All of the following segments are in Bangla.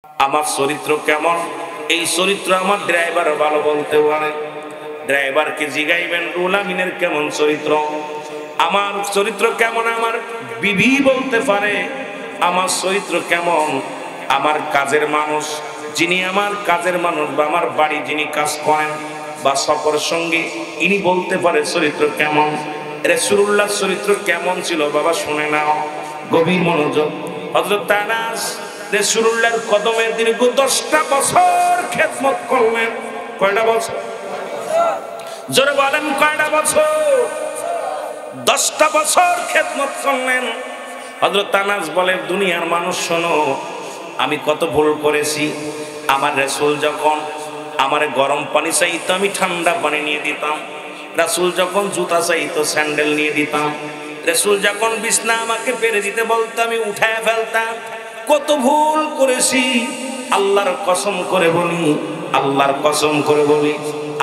আমার চরিত্র কেমন, এই চরিত্র আমার ড্রাইভার ভালো বলতে পারে। ড্রাইভারকে জিগাইবেন রুহুল আমিনের কেমন চরিত্র, আমার চরিত্র কেমন আমার বিবি বলতে পারে আমার চরিত্র কেমন। আমার কাজের মানুষ, যিনি আমার কাজের মানুষ বা আমার বাড়ি যিনি কাজ করেন বা সফর সঙ্গী, ইনি বলতে পারে চরিত্র কেমন। রাসূলুল্লাহর চরিত্র কেমন ছিল বাবা শুনে নাও, গভীর মনোযোগ। হযরত আনাস রাসূলুল্লাহর কদমের দীর্ঘ 10টা বছর খেদমত করলেন। কয়টা বছর? জোরে বলেন কয়টা বছর? 10টা বছর খেদমত করলেন। হযরত আনাস বলে দুনিয়ার মানুষ শোনো, আমি কত ভুল করেছি। আমার রাসূল যখন আমার গরম পানি চাইতো আমি ঠান্ডা পানি নিয়ে দিতাম, রাসূল যখন জুতা চাইতো স্যান্ডেল নিয়ে দিতাম, রাসূল যখন বিছনা আমাকে পেরে দিতে বলতো আমি উঠায় ফেলতাম। কত ভুল করেছি। আল্লাহর কসম করে বলি, আল্লাহর কসম করে বলি,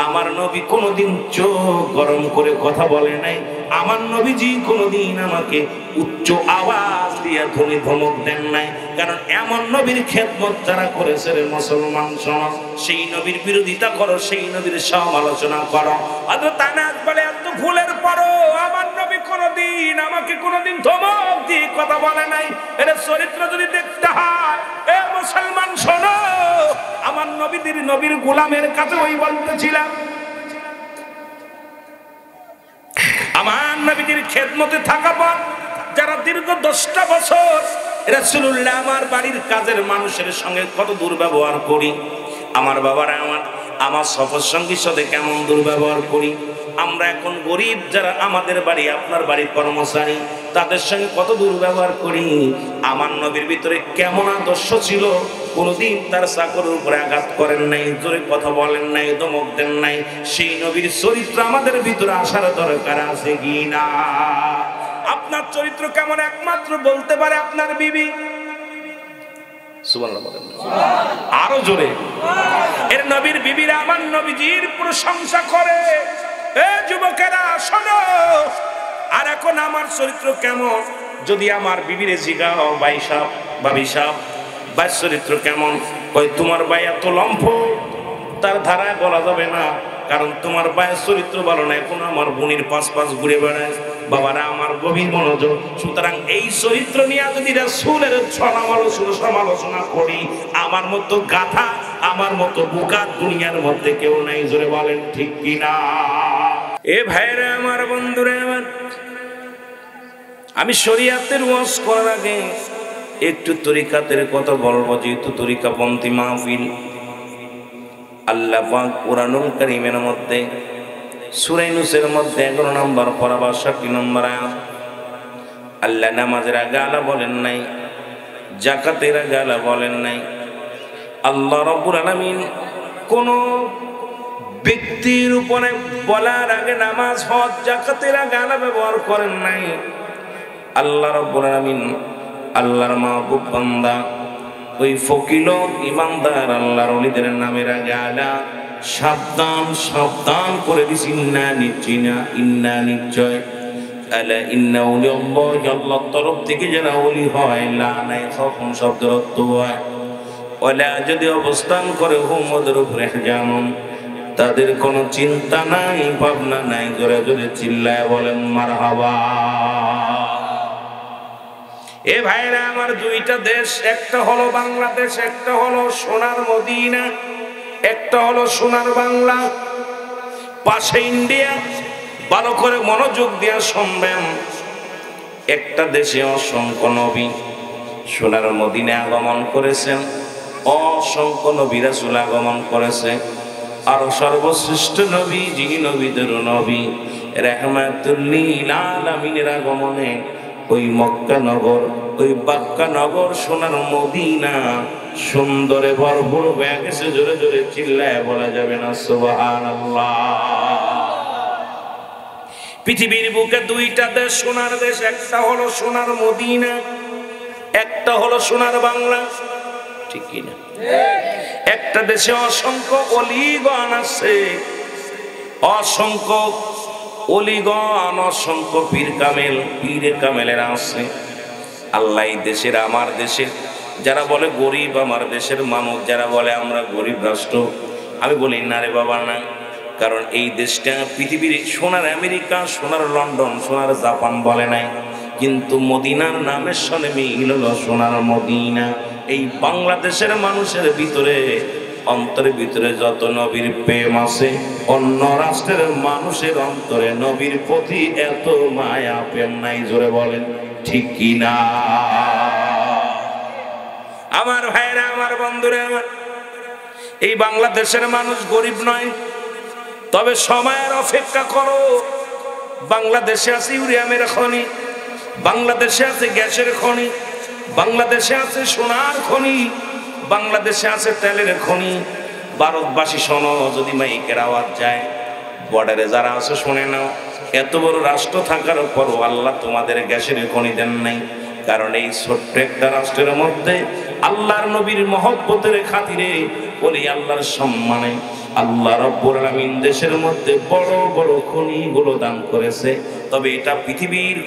আমার নবী কোনোদিন চোখ গরম করে কথা বলে নাই। আমার নবীজি কোনোদিন আমাকে উচ্চ আওয়াজ দিয়ে ধ্বনি ধমক দেন নাই। কারণ এমন নবীর খেদমত যারা করেছে রে মুসলমান শোনো, সেই নবীর বিরোধিতা করো, সেই নবীর সমালোচনা করো। হযরত আনাস বলে এত ভুলের পরও আমার নবী কোনোদিন আমাকে কোনোদিন ধমক দিয়ে কথা বলে নাই। এর চরিত্র যদি দেখতে হয় এ মুসলমান শোনো, আমার নবীর গোলামের কাছে ওই বলতেছিলাম, আমার নবীর খেদমতে থাকা পর যারা দীর্ঘ 10টা বছর রাসূলুল্লাহ আমার বাড়ির কাজের মানুষের সঙ্গে কত দুর্ব্যবহার করি, আমার বাবারা আমার সফর সঙ্গীর সাথে কেমন দুর্ব্যবহার করি, আমরা এখন গরিব যারা আমাদের বাড়ি আপনার বাড়ির কর্মচারী তাদের সঙ্গে কত দুর্ব্যবহার করি। আমার নবীর ভিতরে কেমন আদর্শ ছিল, কোনদিন তার চাকরের উপরে আঘাত করেন নাই, জোরে কথা বলেন নাই, ধমক দেন নাই। সেই নবীর চরিত্র আমাদের ভিতরে আসার দরকার আছে কি না? আপনার চরিত্র কেমন একমাত্র বলতে পারে আপনার বিবি। সুবহানাল্লাহ বলেন আরো জোরে। এর নবীর বিবিরা আমার নবীজির প্রশংসা করে। এ যুবকেরা শোনো, আর এখন আমার চরিত্র কেমন যদি আমার বিবিরে জিগাও, ভাই সাহেব ভাবি সাহেব ভাই চরিত্র কেমন, কই তোমার ভাই এত লম্ফ তার ধারায় বলা যাবে না, কারণ তোমার ভাইয়ের চরিত্র ভালো নাই, এখন আমার বোনের পাশ ঘুরে বেড়ায়। বাবারা আমার গভীর মনোযোগ। সুতরাং এই চরিত্র নিয়ে যদি রাসূলের সমালোচনা করি, আমার মতো গাধা আমার মতো বোকা দুনিয়ার মধ্যে কেউ নাই, জোরে বলেন ঠিক কিনা? এ ভাইরা আমার, বন্ধুরা আমার, আমি শরীয়তের ওয়াজ করার আগে একটু তরিকাতের কথা বলবো, যেহেতু তরিকাপন্থী মাহফিল। আল্লাহ পাক কুরআনুল কারীমের মধ্যে সূরা ইউনূসের মধ্যে 11 নম্বর পারা 62 নম্বর আয়াত, আল্লাহ নামাজের আগে আল্লাহ বলেন নাই, যাকাতের আগে আল্লাহ বলেন নাই। আল্লাহ রাব্বুল আলামিন কোন ব্যক্তির উপরে বলার আগে নামাজ, হজ, যাকাতের আগে আল্লাহ ব্যবহার করেন নাই। আল্লাহ রাব্বুল আলামিন আল্লাহর মাহবুব বান্দা ওই ফকির ইমানদার আল্লাহর ওলিদের নামের আগে আলা সাবধান সাবধান করে দিছি। ইন্না নিশ্চয় আলা ইন্না আউলিয়াল্লাহি, আল্লাহর তরফ থেকে যারা ওলি হয়, লা নাই খফন শব্দের অর্থ হয় ওলা যদি অবস্থান করে হুমদের উপরে জানুন, তাদের কোনো চিন্তা নাই ভাবনা নাই। জোরে জোরে চিল্লায় বলেন মারহাবা। এ ভাইরা আমার, দুইটা দেশ, একটা হলো বাংলাদেশ, একটা হলো সোনার মদিনা, একটা হলো সোনার বাংলা, পাশে ইন্ডিয়া। ভালো করে মনোযোগ দিয়ে শুনবেন। একটা দেশে অসংখ্য নবী সোনার মদিনায় আগমন করেছেন, অসংখ্য নবী রাসূল আগমন করেছে। আর সর্বশ্রেষ্ঠ নবী, যিনি নবীদের নবী, রাহমাতুল লিল আলামিনের আগমনে ওই মক্কা নগর, ওই বাক্কা নগর, সোনার মদিনা সুন্দরে ভরপুর হয়ে গেছে। জোরে জোরে চিল্লায় বলা যাবে না সুবহানাল্লাহ? পৃথিবীর বুকে দুইটা দেশ, সোনার দেশ, একটা হলো সোনার মদিনা, একটা হলো সোনার বাংলা, ঠিক কিনা? একটা দেশে অসংখ্য অলিগণ আছে, অসংখ্য অলিগণ, অসংখ্য পীর কামেলেরা আছে। আল্লাহ এই দেশের, আমার দেশের যারা বলে গরিব আমার দেশের মানুষ, যারা বলে আমরা গরিব রাষ্ট্র, আমি বলি না রে বাবা না। কারণ এই দেশটা পৃথিবীর সোনার আমেরিকা, সোনার লন্ডন, সোনার জাপান বলে নাই, কিন্তু মদিনার নামের সনে মিল হলো সোনার মদিনা। এই বাংলাদেশের মানুষের ভিতরে, অন্তরের ভিতরে যত নবীর প্রেম আছে, অন্য রাষ্ট্রের মানুষের অন্তরে নবীর প্রতি এত মায়া প্রেম নাই। জোরে বলেন ঠিক কি না? আমার ভাইরা, আমার বন্ধুরা, আমার এই বাংলাদেশের মানুষ গরিব নয়, তবে সময়ের অপেক্ষা করো। বাংলাদেশে আছে ইউরেনিয়ামের খনি, বাংলাদেশে আছে গ্যাসের খনি, বাংলাদেশে আছে সোনার খনি, বাংলাদেশে আছে তেলের খনি। ভারতবাসী শোনো, যদি মাইকের আওয়াজ যায়, বর্ডারে যারা আছে শুনে নাও, এত বড় রাষ্ট্র থাকার পরও আল্লাহ তোমাদের গ্যাসের খনি দেন নাই। কারণ এই ছোট্ট একটা রাষ্ট্রের মধ্যে আল্লাহর নবীর মহব্বতের খাতিরে, বলি আল্লাহর সম্মানে, আল্লাহ রাব্বুল আলামিন দেশের মধ্যে বড় বড় খনিগুলো দান করেছে। তবে এটা পৃথিবীর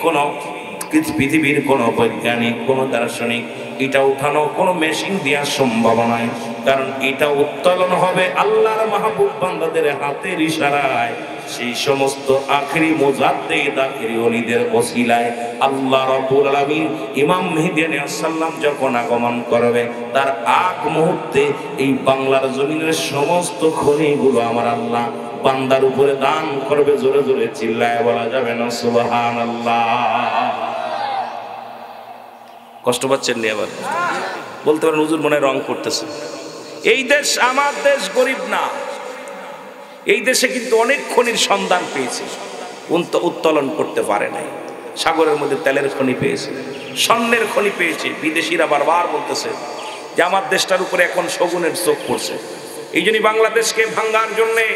কোনো বৈজ্ঞানিক, কোনো দার্শনিক এটা উঠানো কোনো মেশিন দেওয়ার সম্ভব নয়। কারণ এটা উত্তোলন হবে আল্লাহর মাহবুব বান্দাদের হাতের ইশারায়, সেই সমস্ত আখিরি মুজাদ্দিদ, আখিরি ওলিদের ওসিলায়। আল্লাহ রাব্বুল আলামিন ইমাম মেহেদী আলাইহিস সালাম যখন আগমন করবে, তার আগ মুহূর্তে এই বাংলার জমিনের সমস্ত খনিগুলো আমার আল্লাহ বান্দার উপরে দান করবে। জোরে জোরে চিল্লায় বলা যাবে না সুবহানাল্লাহ? কষ্ট পাচ্ছেন নি? আবার বলতে পারেন হুজুর মনে রং করতেছে। এই দেশ আমার দেশ, গরিব না। এই দেশে কিন্তু অনেক খনির সন্ধান পেয়েছে, উত্তোলন করতে পারে নাই। সাগরের মধ্যে তেলের খনি পেয়েছে, স্বর্ণের খনি পেয়েছে। বিদেশিরা বারবার বলতেছে যে আমার দেশটার উপরে এখন শগুনের চোখ পড়ছে। এই জন্যই বাংলাদেশকে ভাঙ্গার জন্যে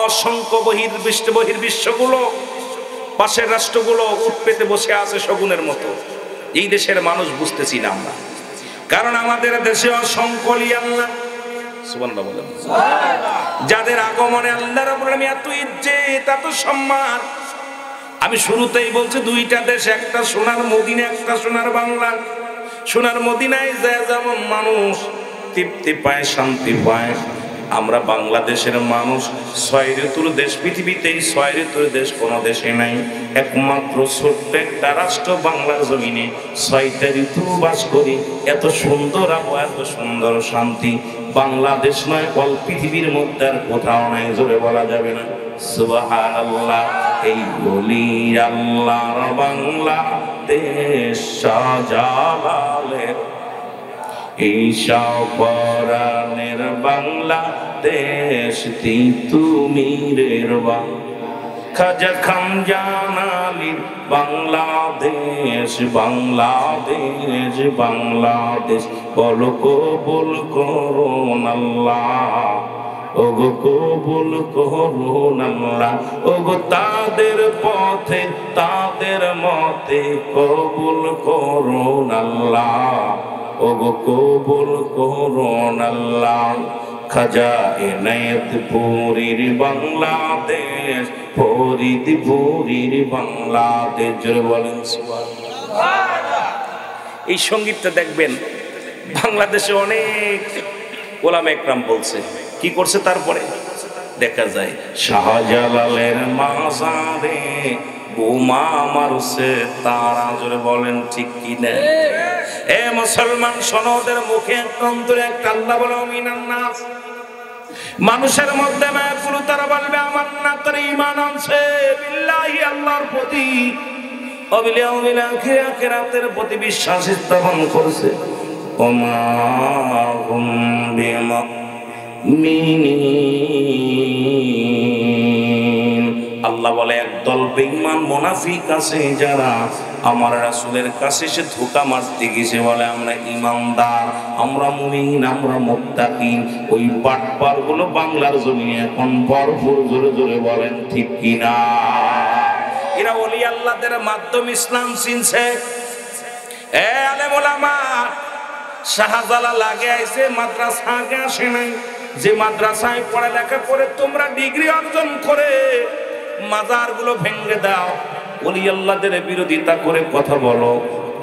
অসংখ্য বহির্বিশ্বগুলো, পাশের রাষ্ট্রগুলো উঠ পেতে বসে আছে শগুনের মতো। এই দেশের মানুষ বুঝতেছি না আমরা, কারণ আমাদের দেশে অসংখ্য আল্লাহ, সুবহানাল্লাহ বলেন, যাদের আগমনে আল্লাহ রাব্বুল আলামিন এত ইজ্জত, এত সম্মান। আমি শুরুতেই বলছি দুইটা দেশ, একটা সোনার মদিনা, একটা সোনার বাংলা। সোনার মদিনায় যায় যেমন মানুষ তৃপ্তি পায়, শান্তি পায়, আমরা বাংলাদেশের মানুষ 6 ঋতুর দেশ, পৃথিবীতেই 6 ঋতুর দেশ কোনো দেশে নাই। একমাত্র ছোট্ট একটা রাষ্ট্র বাংলার জমিনে 6টা ঋতু বাস করি। এত সুন্দর আবহাওয়া, এত সুন্দর শান্তি বাংলাদেশ নয়, অল পৃথিবীর মধ্যে আর কোথাও নাই। জোরে বলা যাবে না সুবহানাল্লাহ? এই বলি আল্লাহর বাংলাদেশ শাহজালালে, এই শাহপরানের বাংলাদেশ তিতুমিরের খাজা খান জানালির বাংলাদেশ, বাংলাদেশ, বাংলাদেশ। বলো কবুল করুন আল্লাহ, ওগো কবুল করুন আল্লাহ, ওগো তাদের পথে, তাদের মতে কবুল করুন আল্লাহ, ওগো কবুল করুন আল্লাহ। খাজা এনায়েতপুরীর বাংলাদেশ, ফরিদপুরীর বাংলাদেশ। জোরে বলেন সুবহানাল্লাহ। এই সঙ্গীতটা দেখবেন বাংলাদেশে অনেক ওলামা একরাম বলছে, কি করছে তারপরে দেখা যায় শাহজালালের মাজারে বোমা মারছে তারা। জোরে বলেন ঠিক কি না? এ মুসলমান শোনো, ওদের মুখে একটা অন্তরে একটা আল্লাহ বলে মিনান নাস, মানুষের মধ্যে মায়াকুল, তারা বলবে আমার না তার ঈমান আছে বিল্লাহি, আল্লাহর প্রতি, অবিল আখিরাতের প্রতি বিশ্বাস স্থাপন করছে। ওমা হুম বিমুমিনিন, আল্লাহ বলে একদল বেঈমান মুনাফিক আছে যারা আমার রাসূলের কাছে এসে ধোঁকা মারতে গেছে, বলে আমরা ঈমানদার, আমরা মুমিন, আমরা মুত্তাকিন। ওই বাটপার গুলো বাংলার জমিনে এখন ভরপুর। জোরে জোরে বলেন ঠিক কিনা? এরা ওলি আল্লাহদের মাধ্যমে ইসলাম চিনছে। এ আলেম ওলামা, শাহজালাল আগে আইছে, মাদ্রাসা আগে আসে নাই। যে মাদ্রাসায় পড়ালেখা করে তোমরা ডিগ্রি অর্জন করে মাজারগুলো ভেঙে দাও, ওলি আল্লাহদের বিরোধিতা করে কথা বলো,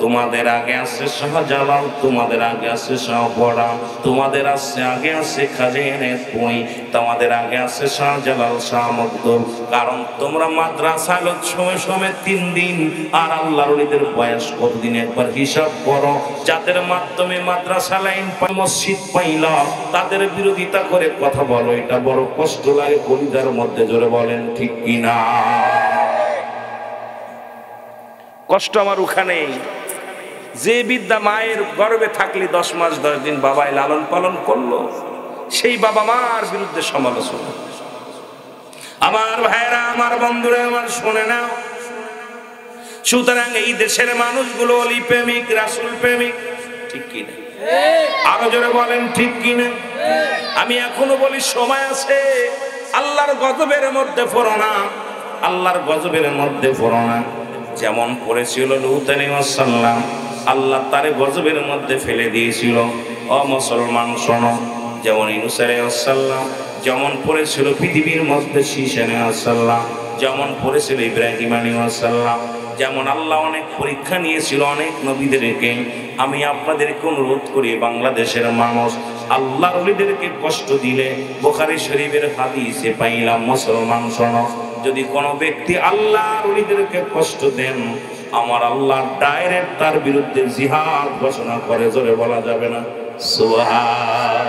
তোমাদের আগে আছে শাহজালাল, তোমাদের আগে আছে শাহপরাণ, তোমাদের আগে আছে খাজেনেপুরি, তোমাদের আগে আছে শাহজালাল, শাহ মকদুম। কারণ তোমরা মাদ্রাসা লোক সময় সময় 3 দিন, আর আল্লাহর ওলিদের বয়স কতদিন একবার হিসাব করো। যাদের মাধ্যমে মাদ্রাসা লাইন মসজিদ পাইল, তাদের বিরোধিতা করে কথা বলো, এটা বড় কষ্ট লাগে কলিজার মধ্যে। জোরে বলেন ঠিক কিনা? কষ্ট আমার ওখানেই। যে বিদ্যা মায়ের গর্ভে থাকলে 10 মাস 10 দিন বাবাই লালন পালন করলো, সেই বাবা মার বিরুদ্ধে সমালোচনা। আমার ভাইরা, আমার বন্ধুরা, আমার শুনে নাও। সুতরাং এই দেশের মানুষগুলো অলি প্রেমিক, রাসূল প্রেমিক, ঠিক কিনা? আরো জোরে বলেন ঠিক কিনা? আমি এখনো বলি সময় আছে। আল্লাহর গজবের মধ্যে পড়ো না, আল্লাহর গজবের মধ্যে পড়ো না। যেমন পড়েছিল লূত আলাইহিস সালাম, আল্লাহ তারে গজবের মধ্যে ফেলে দিয়েছিল। ও মুসলমান শোনো, যেমন ইউনূস আলাইহিস সালাম, যেমন পড়েছিল পৃথিবীর মধ্যে শীষ আলাইহিস সালাম, যেমন পড়েছিল ইব্রাহিম আলাইহিস সালাম, যেমন আল্লাহ অনেক পরীক্ষা নিয়েছিল অনেক নবীদেরকে। আমি আপনাদেরকে অনুরোধ করি, বাংলাদেশের মানুষ আল্লাহর ওলিদেরকে কষ্ট দিলে, বুখারী শরীফের হাদিসে পাইলাম, মুসলমান শোনো, যদি কোনো ব্যক্তি আল্লাহর ওলিদেরকে কষ্ট দেন, আমার আল্লাহ ডাইরেক্ট তার বিরুদ্ধে জিহাদ ঘোষণা করে। জোরে বলা যাবে না সুবহান?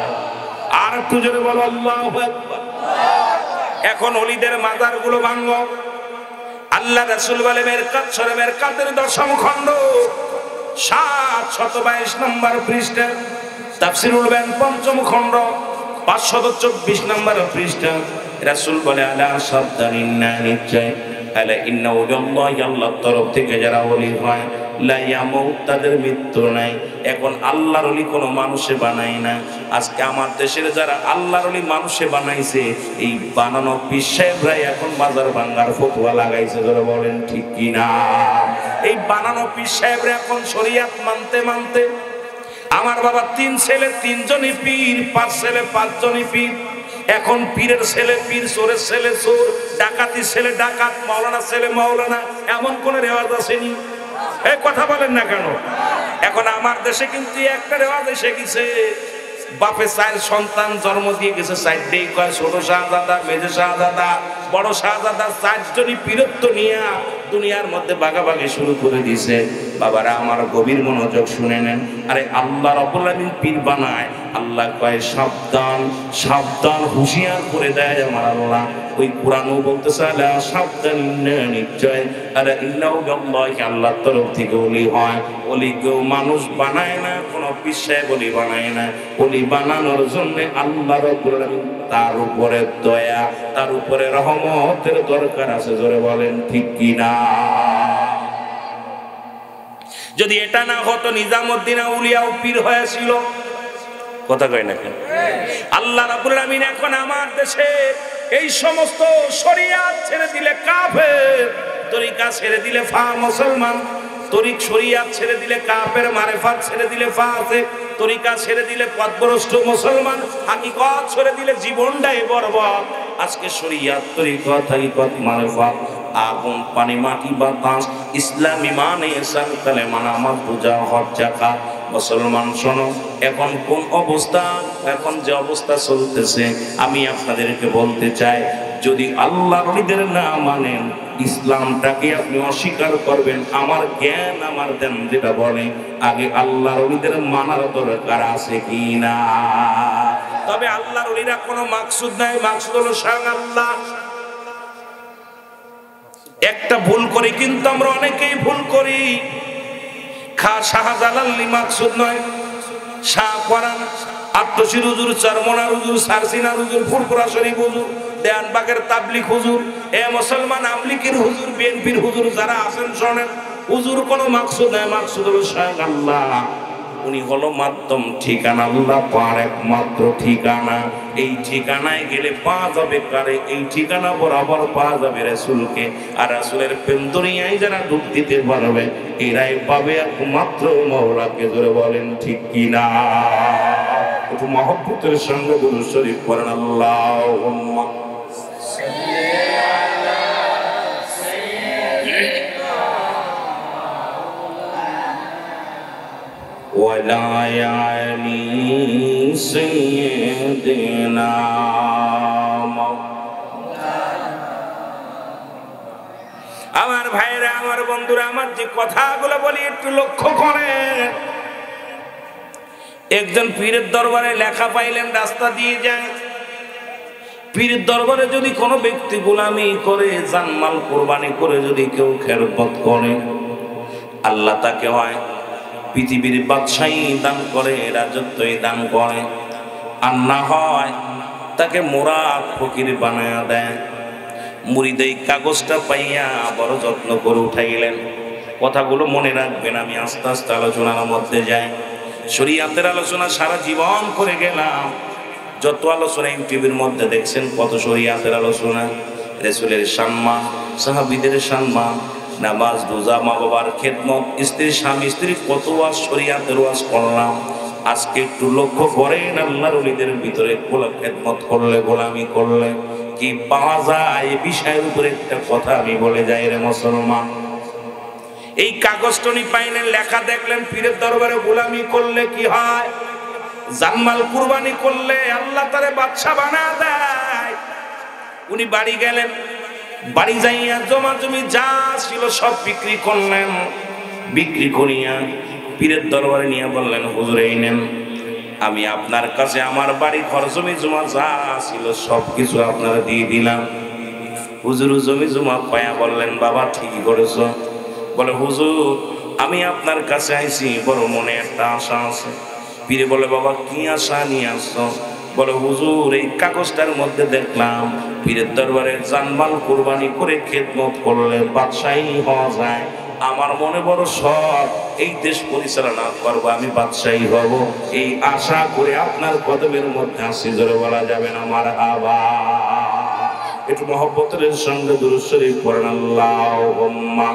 আর একটু জোরে বলো আল্লাহু আকবার। এখন ওলিদের মাজারগুলো ভাঙো। আল্লাহ রাসূল বলে মেরকাত সূরা মেরকাতের 10ম খণ্ড 722 নম্বর পৃষ্ঠা, তাফসীরুল বায়ান 5ম খণ্ড 524 নম্বর পৃষ্ঠা, রাসূল বলে আলা সাবধানিন্না, নিশ্চয় আলা ইন্না ওয়াল্লাহি, আল্লাহর তরফ থেকে যারা ওলি হয়, লা ইয়ামুত, তাদের মৃত্যু নাই। এখন আল্লাহর ওলি কোনো মানুষে বানায় না। আজকে আমার দেশের যারা আল্লাহর ওলি মানুষে বানাইছে, এই বানানো পীর সাহেবরাই এখন বাজার ভাঙ্গার ফতোয়া লাগাইছে। যারা বলেন ঠিক কিনা? এই বানানো পীর সাহেবরা এখন শরীয়ত মানতে মানতে, আমার বাবা 3 ছেলে 3 জনই পীর, 5 ছেলে 5 জনই পীর। এখন পীরের ছেলে পীর, চোরের ছেলে চোর, ডাকাতি ছেলে ডাকাত, মাওলানা ছেলে মাওলানা, এমন কোন রেওয়াজ আসেনি? এই কথা বলেন না কেন? এখন আমার দেশে কিন্তু একটা রেওয়াজ এসে গেছে, বাপে 4 সন্তান জন্ম দিয়ে গেছে, 4টেই কয় ছোট শাহজাদা, মেজো শাহজাদা, বড় শাহজাদা, 4 জনই পীরত্ব নিয়ে দুনিয়ার মধ্যে ভাগাভাগি শুরু করে দিয়েছে। বাবারা আমার গভীর মনোযোগ শুনে নেন। আরে আল্লাহ রাব্বুল আলামিন পীর বানায়, আল্লাহ কয় সাবধান সাবধান, হুঁশিয়ার করে দেয় আমার আল্লাহ। ওই কোরআনও বলতেছে আলা সাবধান, নিশ্চয় আলা ইন্নাহু বিল্লাহি, আল্লাহর তরফ থেকে ওলি হয়। ওলি কেউ মানুষ বানায় না, কোনো পীর সাহেব ওলি বানায় না। ওলি বানানোর জন্য আল্লাহ রাব্বুল আলামিন তার উপরে দয়া, তার উপরে রহমতের দরকার আছে। জোরে বলেন ঠিক কিনা? যদি এটা না হতো, নিজামউদ্দিন আউলিয়াও পীর হয়েছিল। কথা কয় না কেন? আল্লাহ রাব্বুল আলামিন এখন আমার দেশে এই সমস্ত শরিয়াত ছেড়ে দিলে কাফের, তরিকা ছেড়ে দিলে মুসলমান, তরিক শরিয়াত ছেড়ে দিলে কাফের, মারেফাত ছেড়ে দিলে ফাসিক, তরিকা ছেড়ে দিলে পথভ্রষ্ট মুসলমান, হাকিকত ছেড়ে দিলে জীবনটাই বরবাদ। আজকে শরিয়াত, তরিকত, হাকিকত, মারেফাত, আগুন, পানি, মাটি, বাতাস, ইসলাম, ঈমান, ইহসান, কালেমা, নামাজ, রোজা, হজ, যাকাত। মুসলমান শোনো, এখন কোন অবস্থা, এখন যে অবস্থা চলতেছে, আমি আপনাদেরকে বলতে চাই, যদি আল্লাহর ওলিদের না মানেন, ইসলামটাকে আপনি অস্বীকার করবেন। আমার জ্ঞান, আমার দেন যেটা বলে, আগে আল্লাহর ওলিদের মানার দরকার আছে কি না? তবে আল্লাহর ওলিরা কোনো মাকসুদ নাই, মাকসুদ হলো স্বয়ং আল্লাহ। একটা ভুল করি কিন্তু আমরা অনেকেই ভুল করি। শাহজালাল মাকসুদ নয়, শাহ পরাণ, আত্মশির হুজুর, চরমনার হুজুর, সারসিনার হুজুর, ফুরফুরা শরীফ হুজুর, দেয়ানবাগের তাবলিগ হুজুর, এ মুসলমান আমলিকির হুজুর, বিএনপির হুজুর যারা আছেন শোনেন, হুজুর কোনো মাকসুদ নাই, মাকসুদ হলো স্বয়ং আল্লাহ। উনি হলো মাধ্যম ঠিকানা, আল্লাহ পার একমাত্র ঠিকানা। এই ঠিকানায় গেলে পাওয়া যাবে কারে? এই ঠিকানা বরাবর পাওয়া যাবে রাসূলকে। আর রাসূলের প্রেম দুনিয়ায় যারা ডুব দিতে পারবে, এরাই পাবে একমাত্র মওলাকে। জোরে বলেন ঠিক কিনা? একটু মহব্বতের সঙ্গে দুরূদ শরীফ পড়েন, আল্লাহুম্মা ولا يعلي سيدنا আমার ভাইরা আমার বন্ধুরা আমার যে কথাগুলো বলি একটু লক্ষ্য করেন। একজন পীরের দরবারে লেখা পাইলেন রাস্তা দিয়ে যায়, পীরের দরবারে যদি কোনো ব্যক্তি গোলামি করে জানমাল কোরবানি করে যদি কেউ খেরপত করে আল্লাহ তাকে হয় পৃথিবীর বাদশাহী দান করে, রাজত্বই দান করে, আর না হয় তাকে মোরাদ ফকির বানায়া দেয়। মুরিদ এই কাগজটা পাইয়া বড় যত্ন করে উঠাইলেন। কথাগুলো মনে রাখবেন, আমি আস্তে আস্তে আলোচনার মধ্যে যাই। শরীয়তের আলোচনা সারা জীবন করে গেলাম, যত আলোচনা ইউটিউবের মধ্যে দেখছেন কত শরীয়তের আলোচনা, রাসূলের সম্মান, সাহাবীদের সম্মান, নামাজ রোজা, মা বাবার খেদমত, স্ত্রী স্বামী স্ত্রী, কত ওয়াজ শরীয়তের ওয়াজ করলাম। আজকে একটু লক্ষ্য করেন, আল্লাহর ওলিদের ভিতরে খেদমত করলে, গোলামি করলে কি পাওয়া যায়, এই বিষয়ের উপরে একটা কথা আমি বলে যাই রে মুসলমান। এই কাগজটনি পাইলেন, লেখা দেখলেন পীরের দরবারে গোলামি করলে কি হয়, জানমাল কুরবানি করলে আল্লাহ তারে বাদশা বানা দেয়। উনি বাড়ি গেলেন, বাড়ি যাইয়া জমা জমি যা ছিল সব বিক্রি করলেন। বিক্রি করিয়া পীরের দরবারে নিয়ে বললেন, হুজুর এই নেন, আমি আপনার কাছে আমার বাড়ি ঘর জমি জমা যা ছিল সব কিছু আপনারা দিয়ে দিলাম। হুজুর জমি জমা পায়া বললেন, বাবা ঠিকই করেছ। বলে, হুজুর আমি আপনার কাছে আইছি, বড় মনে একটা আশা আছে। পীরে বলে, বাবা কি আশা নিয়ে আসছো? বলে, হুজুর এই কাগজটার মধ্যে দেখলাম পীরের দরবারে জানমাল কুরবানি করে খেদমত করলে বাদশাহী হওয়া যায়। আমার মনে বড় শখ, এই দেশ পরিচালনা করবো, আমি বাদশাহী হব, এই আশা করে আপনার কদমের মধ্যে আসি। জোরে বলা যাবে না মারহাবা? একটু মহব্বতের সঙ্গে দুরূদ শরীফ পড়েন, আল্লাহুম্মা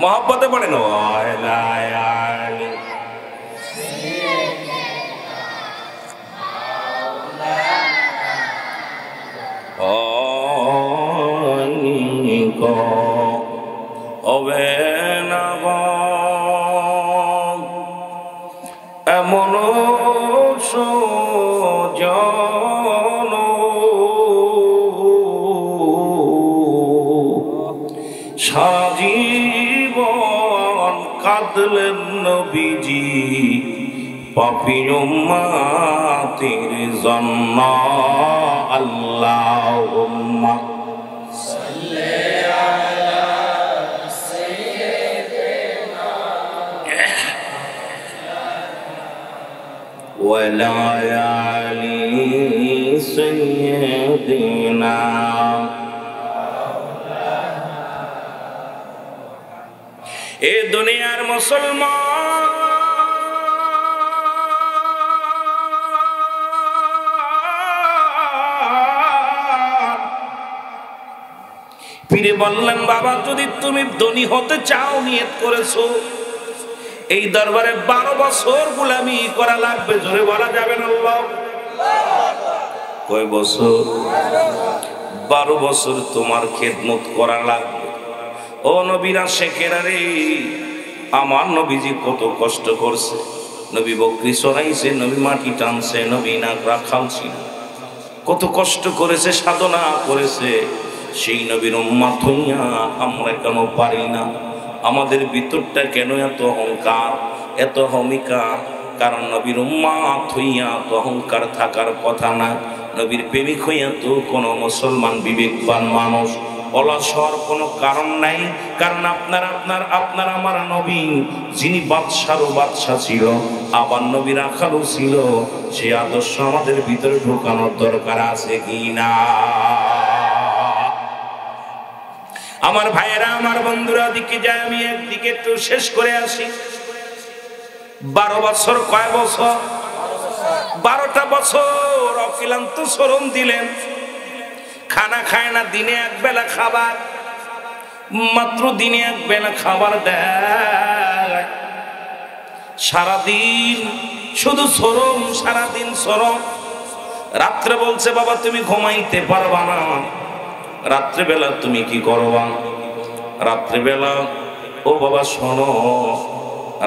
মহব্বতে পড়েন, হবে না এমন সুজন সাজীবন কাঁদলেন নবীজি পাপী উম্মতের জন্য। আল্লাহুম্মা সাল্লি আলা সাইয়্যিদিনা ওয়া লা আলি সাইয়্যিদিনা। এ দুনিয়ার মুসলমান, পীরে বললেন, বাবা যদি তুমি ধনী হতে চাও, নিয়ত করেছো এই দরবারে 12 বছর গোলামি করা লাগবে। জোরে বলা যাবে না আল্লাহ? কয় বছর? 12 বছর তোমার খেদমত করা লাগবে। ও নবীরা শেখেরা রে, আমার নবীজি কত কষ্ট করছে। নবী বকরি চড়াইছে, নবী মাটি টানছে, নবী নাকরা খাওয়াছিল, কত কষ্ট করেছে, সাধনা করেছে। সেই নবীর উম্মত হইয়া আমরা কেন পারি না? আমাদের ভিতরটা কেন এত অহংকার, এত হমিকা? কারণ নবীর উম্মত হইয়া তো অহংকার থাকার কথা না। নবীর প্রেমিক হইয়া তো কোনো মুসলমান বিবেকবান মানুষ অলসর কোনো কারণ নাই। কারণ আপনার আমার নবী, যিনি বাদশারও বাদশা ছিল, আবার নবী রাখালও ছিল, সে আদর্শ আমাদের ভিতরে ঢোকানোর দরকার আছে কি না? আমার ভাইয়েরা, আমার বন্ধুরা, দিকে যায়, আমি একদিকে একটু শেষ করে আসি। 12 বছর কয় বছর? 12টা বছর অক্লান্ত শ্রম দিলেন। খানা খায় না, দিনে এক বেলা খাবার, মাত্র দিনে এক বেলা খাবার দেয়। সারাদিন শুধু শ্রম, সারাদিন শ্রম। রাত্রে বলছে বাবা তুমি ঘুমাইতে পারবা না, রাত্রেবেলা তুমি কি করবা? রাত্রেবেলা ও বাবা শোনো,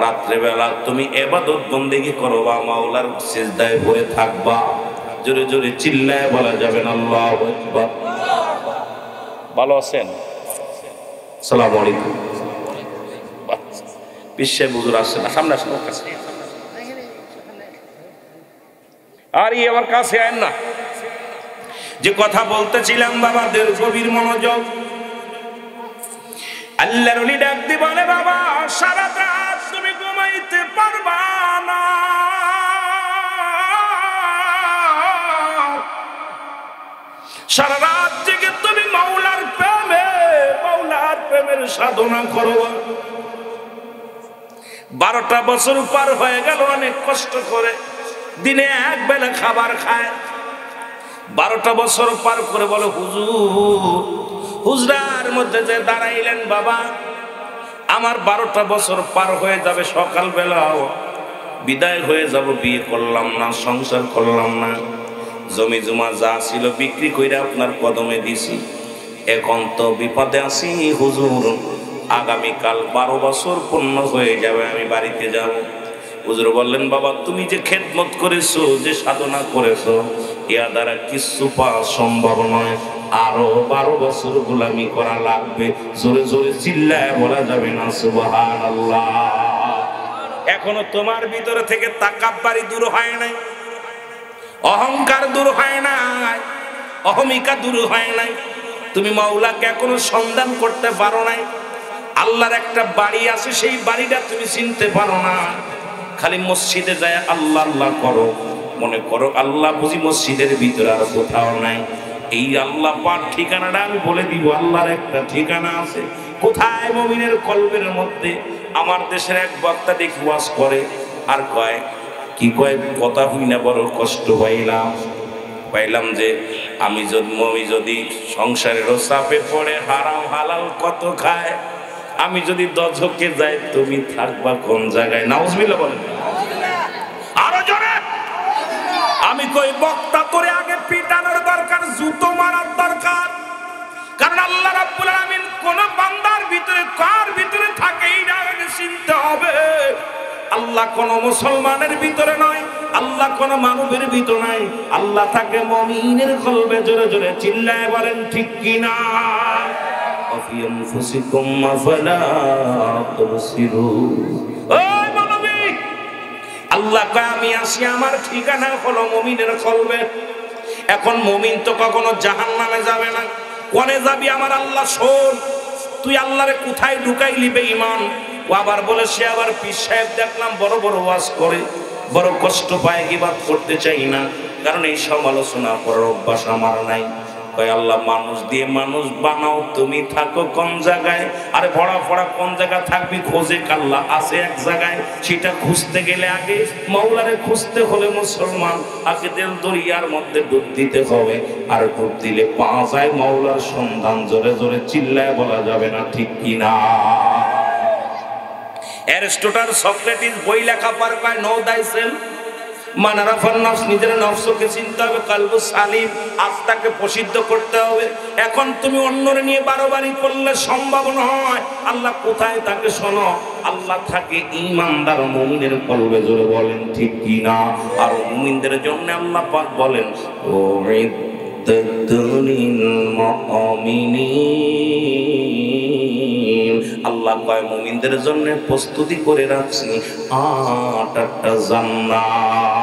রাত্রেবেলা তুমি ইবাদত বন্দেগী করবা, মাওলার সিজদায় পড়ে থাকবা। জোরে জোরে চিল্লায় বলা যাবে না আল্লাহু আকবার। ভালো আছেন? আসসালামু আলাইকুম। বিশ্বের হুজুর আসছেন, সামনে আসেন ওর কাছে। আর আমার কাছে আয়েন না। যে কথা বলতেছিলাম বাবাদের গভীর মনোযোগ। আল্লাহর ওলি ডাক দিয়ে বলে বাবা সারা রাত তুমি ঘুমাইতে পারবা না, সারা রাত জেগে তুমি মাওলার প্রেমের সাধনা করবা। 12টা বছর পার হয়ে গেল, অনেক কষ্ট করে দিনে এক বেলা খাবার খায়। 12টা বছর পার করে বলে হুজরার মধ্যে যে দাঁড়াইলেন বাবা আমার 12টা বছর পার হয়ে যাবে, সকালবেলাও বিদায় হয়ে যাব, বিয়ে করলাম না, সংসার করলাম না, জমি জমা যা ছিল বিক্রি করে আপনার কদমে দিছি, এখন তো বিপদে আছি হুজুর, আগামীকাল 12 বছর পূর্ণ হয়ে যাবে, আমি বাড়িতে যাব। হুজুর বললেন বাবা তুমি যে খেদমত করেছো, যে সাধনা করেছো, ইয়া দ্বারা কিছু পাওয়া সম্ভব নয়, আরো 12 বছর গোলামি করা লাগবে। জোরে জোরে চিল্লায় বলা যাবে না সুবহানাল্লাহ। এখনো তোমার ভিতরে থেকে তাকাব্বুরি দূর হয় নাই, অহংকার দূর হয় নাই, অহমিকা দূর হয় নাই, তুমি মাওলাকে এখনো সন্ধান করতে পারো নাই। আল্লাহর একটা বাড়ি আছে, সেই বাড়িটা তুমি চিনতে পারো না, খালি মসজিদে যায় আল্লাহ আল্লাহ করো, মনে করো আল্লাহ বুঝি মসজিদের ভিতরে আর কোথাও নাই। এই আল্লাহ পাক ঠিকানাটা আমি বলে দিব। আল্লাহর একটা ঠিকানা আছে কোথায়? মুমিনের কলবের মধ্যে। আমার দেশের এক বক্তা দেখি ওয়াজ করে আর কয় কি কয়, কথা হই না বড় কষ্ট পাইলাম যে আমি যদি সংসারেরও চাপে পড়ে হারাম হালাল কত খায়, আমি যদি দজকে যাই তুমি থাকবা কোন জায়গায়? নাউজুবিল্লাহ বলেন আরো জোরে। আমি কই বক্তা তোরে আগে পিটানোর দরকার, জুতো মারার দরকার, কারণ আল্লাহ রাব্বুল আলামিন কোন বান্দার ভিতরে কার ভিতরে থাকে এইটা আগে চিনতে হবে। আল্লাহ কোন মুসলমানের ভিতরে নয়, আল্লাহ কোন মানবের ভিতরে নাই, আল্লাহ থাকে মুমিনের কলবে। জোরে জোরে চিল্লায় বলেন ঠিক কি না? আফি আনফুসিকুম আফালা তুবসিরুন। ওই মানবী, আল্লাহ কয় আমি আসি, আমার ঠিকানা হলো মুমিনের কলবে। এখন মুমিন তো কখনো জাহান্নামে যাবে না, কোনে যাবি আমার আল্লাহ শোন। তুই আল্লাহরে কোথায় ঢুকাইলি বেঈমান? ও আবার বলে সে আবার পীর সাহেব দেখলাম বড় বড় ওয়াজ করে, বড় কষ্ট পায়, গিবাত করতে চাই না, কারণ এই সমালোচনা করার অভ্যাস আমার নাই। কয় আল্লাহ মানুষ দিয়ে মানুষ বানাও, তুমি থাকো কোন জায়গায়? আরে ভরা ভরা কোন জায়গায় থাকবি? খোঁজে কাল্লা আছে এক জায়গায়, সেটা খুঁজতে গেলে আগে মাওলারে খুঁজতে হলে মুসলমান আগে দেল দরিয়ার মধ্যে ডুব দিতে হবে, আর ডুব দিলে পাওয়া যায় মাওলার সন্ধান। জোরে জোরে চিল্লায় বলা যাবে না ঠিক কিনা? অ্যারিস্টটল সক্রেটিস বই লেখা পার কয় নো দাই সেলফ, মানারাফার নফস, নিজের নফসকে চিনতে হবে, কালবু সালিম, আত্মাকে প্রসিদ্ধ করতে হবে। এখন তুমি অন্যরে নিয়ে বারবারই করলে সম্ভব নয়। আল্লাহ কোথায় থাকে শোনো, আল্লাহ থাকে ঈমানদার মুমিনের কলবে। জোরে বলেন ঠিক কি না? আর মুমিনদের জন্য আল্লাহ পাক বলেন আল্লাহ কয় মুমিনদের জন্য প্রস্তুতি করে রাখছি 8টা জান্নাত।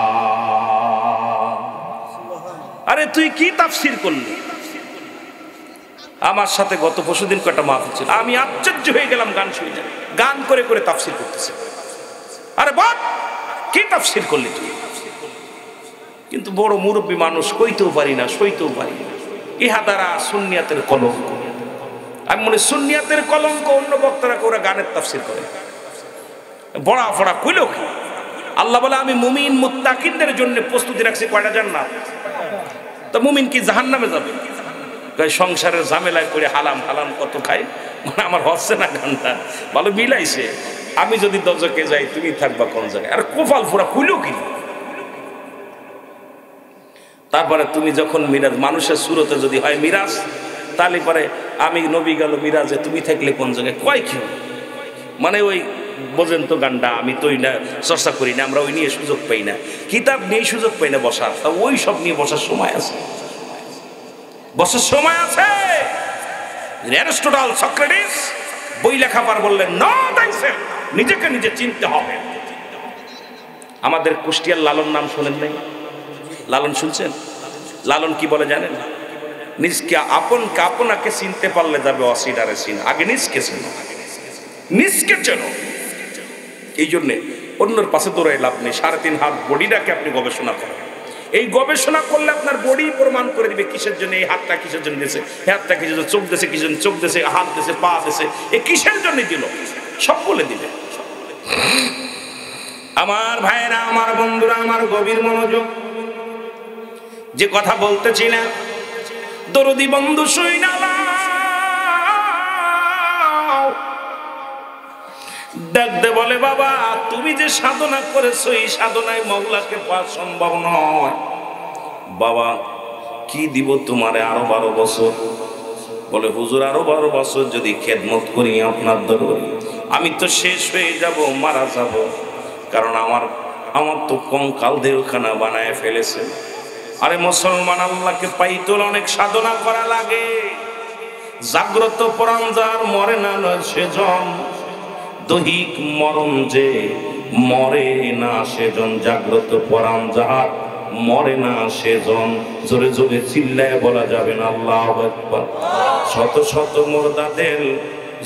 আরে তুই কি তাফসীর করলি? আমার সাথে গত পরশুদিন কয়টা মাহফিল ছিল, আমি আশ্চর্য হয়ে গেলাম গান শুনে, গান করে করে তাফসীর করতেছে। আরে বাপ কি তাফসীর করলি তুই? কিন্তু বড় মুরব্বী মানুষ, কইতেও পারি না, সইতেও পারি না। ইহা দ্বারা সুন্নিয়াতের কলঙ্ক। আমি মনে সুন্নিয়াতের কলঙ্ক অন্য বক্তারা করে গানের তাফসীর করে বড়া ফড়া কইল কি? আল্লাহ বলে আমি মুমিন মুত্তাকিনদের জন্য প্রস্তুতি রাখছি কয়টা জান্নাত। তো মুমিন কি জাহান্নামে যাবে? সংসারের ঝামেলায় করে হালাম হালাম কত খাই, মানে আমার হচ্ছে না গানটা ভালো মিলাইছে। আমি যদি দজকে যাই তুমি থাকবা কোন জায়গায়? আর কোফাল ফুরা খুইল কি? তারপরে তুমি যখন মিরাজ, মানুষের সুরতে যদি হয় মিরাজ, তাহলে পরে আমি নবী গেল মিরাজে, তুমি থাকলে কোন জায়গায়? কয় কি মানে ওই বোঝেন তো গানটা, আমি তো ওই না চর্চা করি না, আমরা ওই নিয়ে সুযোগ পাই না, কিতাব নিয়ে সুযোগ পাই না বসার। তা ওই সব নিয়ে বসার সময় আছে, বসার সময় আছে। অ্যারিস্টটল, সক্রেটিস বই লেখা পার বললেন নো থাইসেলফ, নিজেকে নিজে চিনতে হবে। আমাদের কুষ্টিয়ার লালন নাম শোনেন নাই? লালন শুনছেন? লালন কি বলে জানেন? নিজকে আপনকে আপনাকে চিনতে পারলে যাবে অসিডারে চিন, আগে নিজকে চেনো, নিজকে চেনো। এই জন্যে অন্যের পাশে দৌড়াই লাভ নেই। 3.5 হাত বডিটাকে আপনি গবেষণা করেন। এই গবেষণা করলে আপনার বডি প্রমাণ করে দিবে কিসের জন্য এই হাতটা কিসের জন্য দিয়েছে, হাতটা কিসের জন্য, চোখ দিয়েছে কিসের জন্য, চোখ দিয়েছে, হাত দিয়েছে, পা দিয়েছে, এ কিসের জন্য দিল, সব বলে দিবে। আমার ভাইরা, আমার বন্ধুরা, আমার গভীর মনোযোগ, যে কথা বলতেছিলাম, দরদি বন্ধু শুইনা ডাকতে বলে বাবা তুমি যে সাধনা করেছো এই সাধনায় মওলাকে পাওয়া সম্ভব নয়। বাবা কি দিব তোমারে? আরো 12 বছর। বলে হুজুর আরো 12 বছর যদি খেদমত করি আপনার দরবারে, আমি তো শেষ হয়ে যাব, মারা যাব, কারণ আমার তো কঙ্কাল দেহখানা বানায় ফেলেছে। আরে মুসলমান, আল্লাহকে পাইতে অনেক সাধনা করা লাগে। জাগ্রত প্রাণ যার মরে না সেজন, দৈহিক মরণ যে মরে না সেজন, জাগ্রত প্রাণ যার মরে না সেজন। জোরে জোরে চিল্লায় বলা যাবে না আল্লাহু আকবার। শত শত মুর্দাদের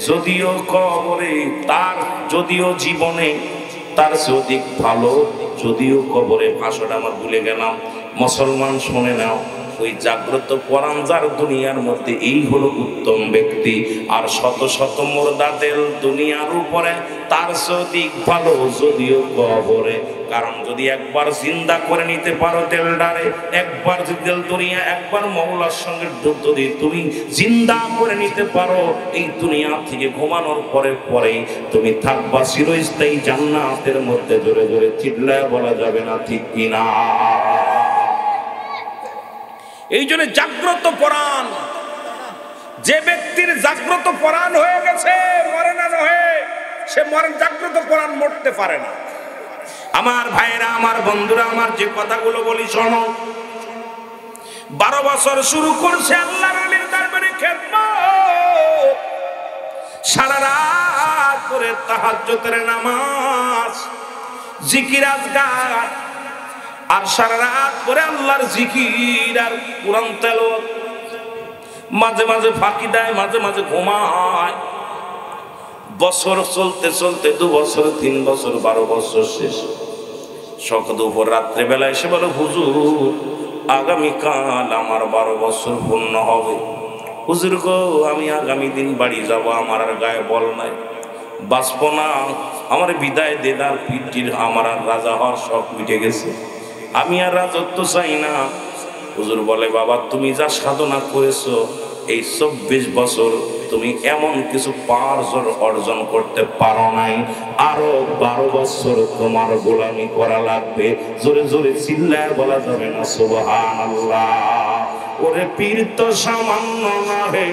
যদিও কবরে, তার যদিও জীবনে তার চেয়ে অধিক ভালো, যদিও কবরে। ভাষাটা আমার ভুলে গেলাম। মুসলমান শুনে নাও, ওই জাগ্রত পরাণ যার দুনিয়ার মধ্যে এই হলো উত্তম ব্যক্তি। আর শত শত মুর্দাদের দুনিয়ার উপরে তার চেয়ে অধিক ভালো, যদিও কবরে। কারণ যদি একবার জিন্দা করে নিতে পারো দিলটারে, একবার যদি দিল দুনিয়া, একবার মওলার সঙ্গে যদি তুমি জিন্দা করে নিতে পারো, এই দুনিয়া থেকে ঘুমানোর পরে পরেই তুমি থাকবা চিরস্থায়ী জান্নাতের মধ্যে। জোরে জোরে চিল্লায় বলা যাবে না ঠিক কিনা? এই জন্য জাগ্রত পরাণ, যে ব্যক্তির জাগ্রত পরাণ হয়ে গেছে, মরে না নহে, সে মরেন জাগ্রত পরাণ মরতে পারে না। আমার ভাইরা, আমার বন্ধুরা, আমার যে কথাগুলো বলি শোনো। 12 বছর শুরু করছে আল্লাহর ওলির দরবারে খেদমত, সারা রাত করে তাহাজ্জুদের নামাজ, জিকির আজকার, আর সারা রাত করে আল্লাহর জিকির আর কুরআন তেলাওয়াত। মাঝে মাঝে ফাঁকি দেয়, মাঝে মাঝে ঘুমায়। বছর চলতে চলতে 2 বছর, 3 বছর, 12 বছর শেষ। সকাল দুপুর রাত্রে বেলা এসে বলে হুজুর আগামীকাল আমার 12 বছর পূর্ণ হবে। হুজুর গো আমি আগামী দিন বাড়ি যাব, আমার আর গায়ে বল নাই, বাঁচব না, আমার বিদায় দেদার পিঠির, আমার আর রাজা হওয়ার শখ মিটে গেছে, আমি আর রাজত্ব চাই না। হুজুর বলে বাবা তুমি যা সাধনা করেছো এই 24 বছর তুমি এমন কিছু পাওয়ার অর্জন করতে পারো নাই, আরো 12 বছর তোমার গোলামি করা লাগবে। জোরে জোরে চিল্লায় বলা যাবে না সুবহানাল্লাহ? ওরে পীর তো সামান্য নহে,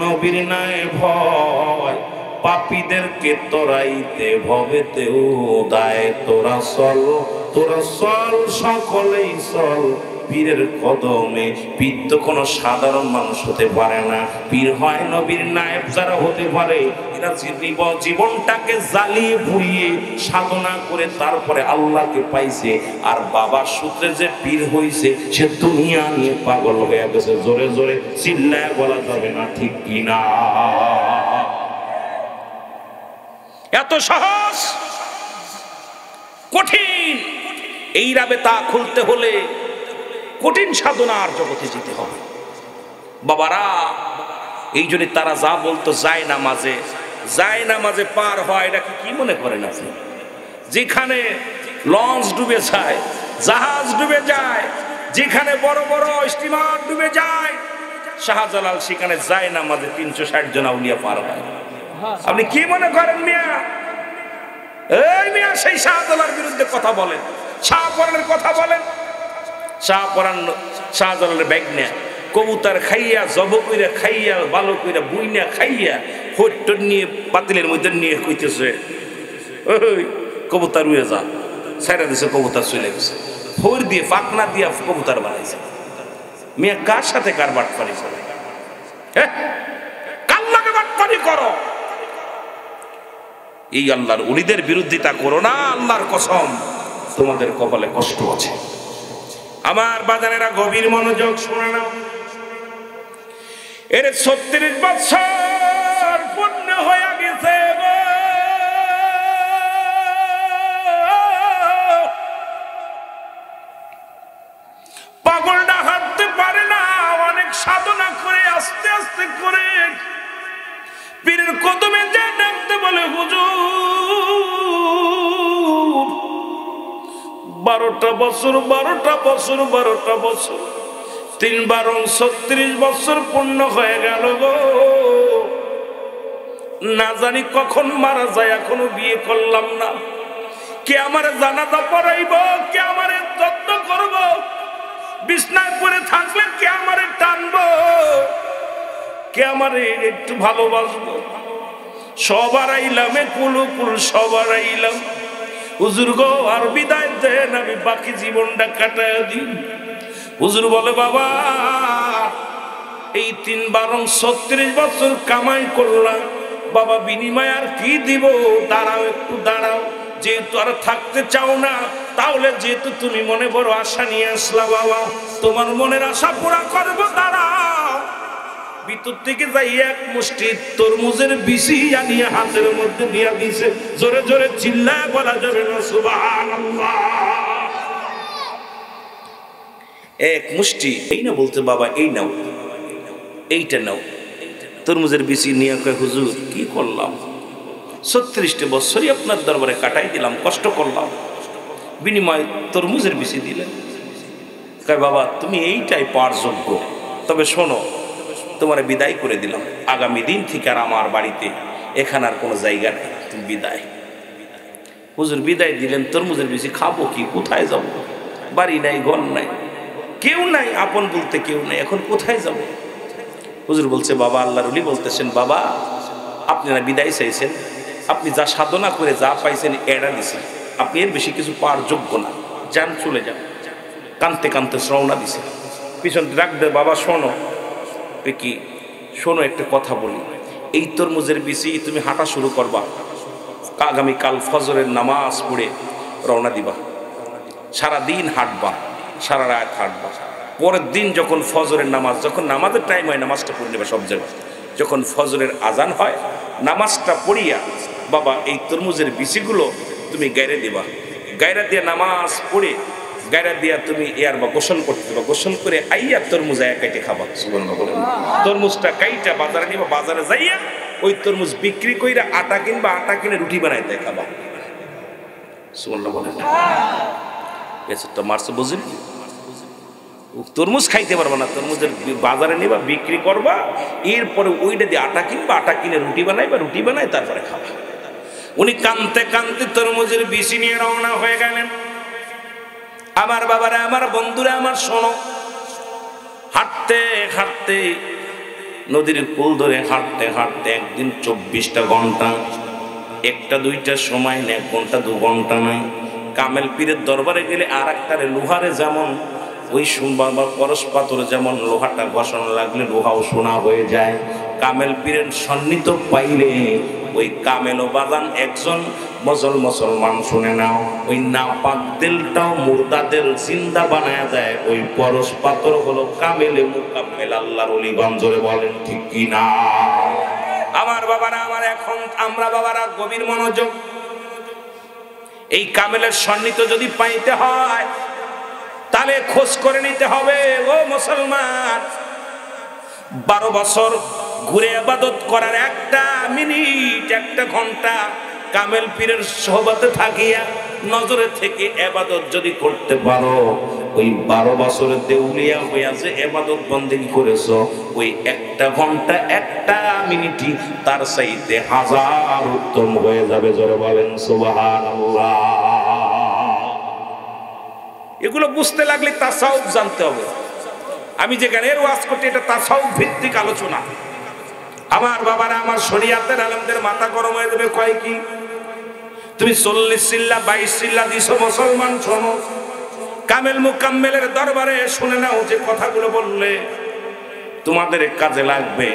নবীর নাই ভয়, পাপীদেরকে তোরাইতে ভবেতেও দায়। তোরা চল সকলেই চল পীরের কদমে। পীর তো কোনো সাধারণ মানুষ হতে পারে না, পীর হয় নবীর নায়েব যারা হতে পারে। এরা জীবনটাকে জ্বালিয়ে পুড়িয়ে সাধনা করে তারপরে আল্লাহকে পাইছে। আর বাবার সূত্রে যে পীর হইছে সে দুনিয়া নিয়ে পাগল হয়ে গেছে। জোরে জোরে চিল্লায় বলা যাবে না ঠিক কিনা? এত সহজ কঠিন এই রাবেতা খুলতে হলে কঠিন সাধনার জগতে যেতে হবে বাবারা। এই জন্য তারা যা বলতো যায় না মাঝে পার হয়, এটাকে কি মনে করেন আপনি? যেখানে লঞ্চ ডুবে যায়, জাহাজ ডুবে যায়, যেখানে বড় বড় স্টিমার ডুবে যায়, শাহজালাল সেখানে যায় না মাঝে 360 জন আউলিয়া পার হয়। আপনি কি মনে করেন মিয়া? এই মিয়া সেই শাহজালার বিরুদ্ধে কথা বলেন, শাহপরানের কথা বলেন। শাহজালালের ব্যাগ নেয়া কবুতর খাইয়া, জব কইরা খাইয়া, ভালো কইরা বুইনা খাইয়া, হোট নিয়ে পাতিলের মধ্যে নিয়ে কইতেছে ওই কবুতর উড়ে যা, সাইরা দিছে, কবুতর চলে গেছে। ফোর দিয়ে পাকনা দিয়া কবুতর বানাইছে। মিয়া কার সাথে কার বাটপারি করে? হ্যাঁ, কার লাগে বাটপারি করো? এই আল্লাহর ওলিদের বিরোধিতা করো না, আল্লাহর কসম তোমাদের কপালে কষ্ট আছে। আমার বাজারেরা গভীর মনোযোগ শুনে নাও। এর ৩৬ বছর পূর্ণ হয়ে গেছে গো। পাগলটা হাঁটতে পারে না, অনেক সাধনা করে আস্তে আস্তে করে পীরের কদমে যা ডাকতে বলে হুজুর ১২টা বছর ৩ বারং ৩৬ বছর পূর্ণ হয়ে গেল গো। না জানি কখন মারা যায়, এখনো বিয়ে করলাম না। কে আমার জানাজা পড়াইব, কে আমার যত্ন করব, বিছনায় পড়ে থাকলে কে আমার টানবো, কে আমার একটু ভালোবাসবো। সবার আইলামে কুলুকুল, সবার আইলাম হুজুর গো আর বিদায় দেন, আমি বাকি জীবনটা কাটায় দিই। হুজুর বলে বাবা এই ৩ বারং ৩৬ বছর কামাই করলাম বাবা, বিনিময় আর কি দিব? দাঁড়াও একটু দাঁড়াও, যেহেতু আর থাকতে চাও না, তাহলে যেহেতু তুমি মনে বড় আশা নিয়ে আসলা বাবা, তোমার মনের আশা পুরা করবো। দাঁড়াও, ভিতর থেকে যাই এক মুষ্টি তরমুজের বিচি আনিয়ে হাতের মধ্যে দিয়া দিছে। জোরে জোরে চিল্লায় বলা যাবে না সুবহানাল্লাহ। এক মুষ্টি এই না বলতে বাবা এই নাও, এইটা নাও। তরমুজের বিচি নিয়ে কয় হুজুর কি করলাম, ৩৬টা বছরই আপনার দরবারে কাটাই দিলাম, কষ্ট করলাম, বিনিময় তরমুজের বিচি দিলেন। কয় বাবা তুমি এইটাই পাওয়ার যোগ্য, তবে শোনো তোমার বিদায় করে দিলাম, আগামী দিন থেকে আর আমার বাড়িতে এখানে আর কোনো জায়গা নেই, তুমি বিদায়। হুজুর বিদায় দিলেন, তরমুজের বিচি খাবো কি, কোথায় যাব? বাড়ি নাই, ঘর নাই, কেউ নাই, আপন বলতে কেউ নাই, এখন কোথায় যাব? হুজুর বলছে বাবা, আল্লাহর ওলি বলতেছেন বাবা আপনারা বিদায় চাইছেন, আপনি যা সাধনা করে যা পাইছেন এড়া দিছেন, আপনি এর বেশি কিছু পাওয়ার যোগ্য না, যান চলে যান। কানতে কানতে রওনা দিছে। পিছন ডাক দে বাবা শোনো, কি শোনো একটা কথা বলি, এই তরমুজের বিচি তুমি হাঁটা শুরু করবা, আগামীকাল ফজরের নামাজ পড়ে রওনা দিবা, সারাদিন হাঁটবা, সারা রাত হাঁটবা। পরের দিন যখন ফজরের নামাজ, যখন নামাজের টাইম হয় নামাজটা পড়ে নেবে সব জায়গায়, যখন ফজরের আজান হয় নামাজটা পড়িয়া বাবা এই তরমুজের বিচিগুলো তুমি গায়রা দিবা, গায়রা দিয়ে নামাজ পড়ে গায়রা দিয়া তুমি ইয়ার বা গোসল করতে দেবা, গোসল করে আইয়া তরমুজ আয়া কাইটে খাবা। সুবহানাল্লাহ বলেন। তরমুজটা কাইটা বাজারে নিবা, বাজারে যাইয়া ওই তরমুজ বিক্রি কইরা আটা কিনবা, আটা কিনে রুটি বানাইতে খাবা। সুবহানাল্লাহ বলেন। এসবটা মারছে বুঝেন, তরমুজ খাইতে পারবা না, তরমুজের বাজারে নিবা, বিক্রি করবা, এরপরে ওইটা দিয়ে আটা কিনবা, আটা কিনে রুটি বানাইবা, রুটি বানাই তারপরে খাবা। উনি কানতে কানতে তরমুজের বিচি নিয়ে রওনা হয়ে গেলেন। আমার বাবারা, আমার বন্ধুরা, আমার শোনো, হাঁটতে হাঁটতে নদীর কুল ধরে হাঁটতে হাঁটতে একদিন ২৪টা ঘন্টা, একটা দুইটা সময় না, ১ ঘন্টা ২ ঘন্টা নয়, কামেল পীরের দরবারে গেলে আর একটারে লোহারে যেমন ওই বাবা পরশ পাথর যেমন লোহাটা ঘষণ লাগলে লোহাও সোনা হয়ে যায়, কামেল পীরের সন্নিহিত পাইলে ওই কামেল ও বাদান একজন মুসলমান শুনে নাও, ওই নাপাক দিলটাও মুর্দাদের জিন্দা বানায় দেয়। ওই পরশ পাথর হলো কামেলে মুকাম্মেল, আল্লাহর ওলি গঞ্জরে বলেন ঠিক কি না? আমার বাবারা, আমার এখন আমরা বাবারা গভীর মনোযোগ, এই কামেলের সন্নিহিত যদি পাইতে হয় তাহলে খোঁজ করে নিতে হবে। ও মুসলমান, 12 বছর ঘুরে ইবাদত করার একটা মিনিট, একটা ঘন্টা কামেল পীরের সোহবতে থাকিয়া নজরে থেকে ইবাদত যদি করতে পারো, ওই 12 বছরের দেউলিয়া হইয়া যে ইবাদত বন্দেগী করেছো, ওই একটা ঘন্টা একটা মিনিটই তার চাইতে 1000 উত্তম হয়ে যাবে। জোরে বলেন সুবহানাল্লাহ। এগুলো বুঝতে লাগলে তাসাউফ জানতে হবে। আমি যে গানের ওয়াজ করতে, এটা তাসাউফ ভিত্তিক আলোচনা। আমার বাবারা, আমার শরীয়তের আলেমদের মাথা গরম হয়ে যাবে। কয় কি তুমি 40 চিল্লা 22 চিল্লা দিছো, মুসলমান শোনো, কামেল মুকাম্মেলের দরবারে শুনে নাও যে কথাগুলো বললে তোমাদের কাজে লাগবে।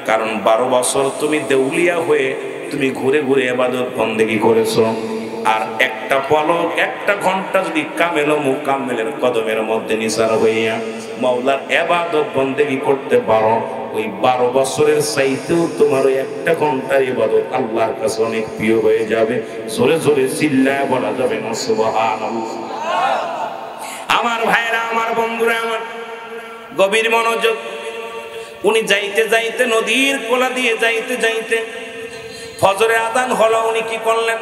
কারণ 12 বছর তুমি দেউলিয়া হয়ে তুমি ঘুরে ঘুরে ইবাদত বন্দেগী করেছো, আর একটা পলক একটা ঘন্টা যদি কামেল ও মুকাম্মেলের কদমের মধ্যে নিসার হইয়া মাওলার ইবাদত বন্দেগী করতে পারো, ওই 12 বছরের চাইতেও তোমার ওই একটা ঘন্টার ইবাদত আল্লাহর কাছে অনেক প্রিয় হয়ে যাবে। জোরে জোরে চিল্লায় বলা যাবে না সুবহানাল্লাহ। আমার ভাইরা, আমার বন্ধুরা, আমার গভীর মনোযোগ। উনি যাইতে যাইতে নদীর কোলা দিয়ে যাইতে যাইতে ফজরের আযান হলো। উনি কি করলেন?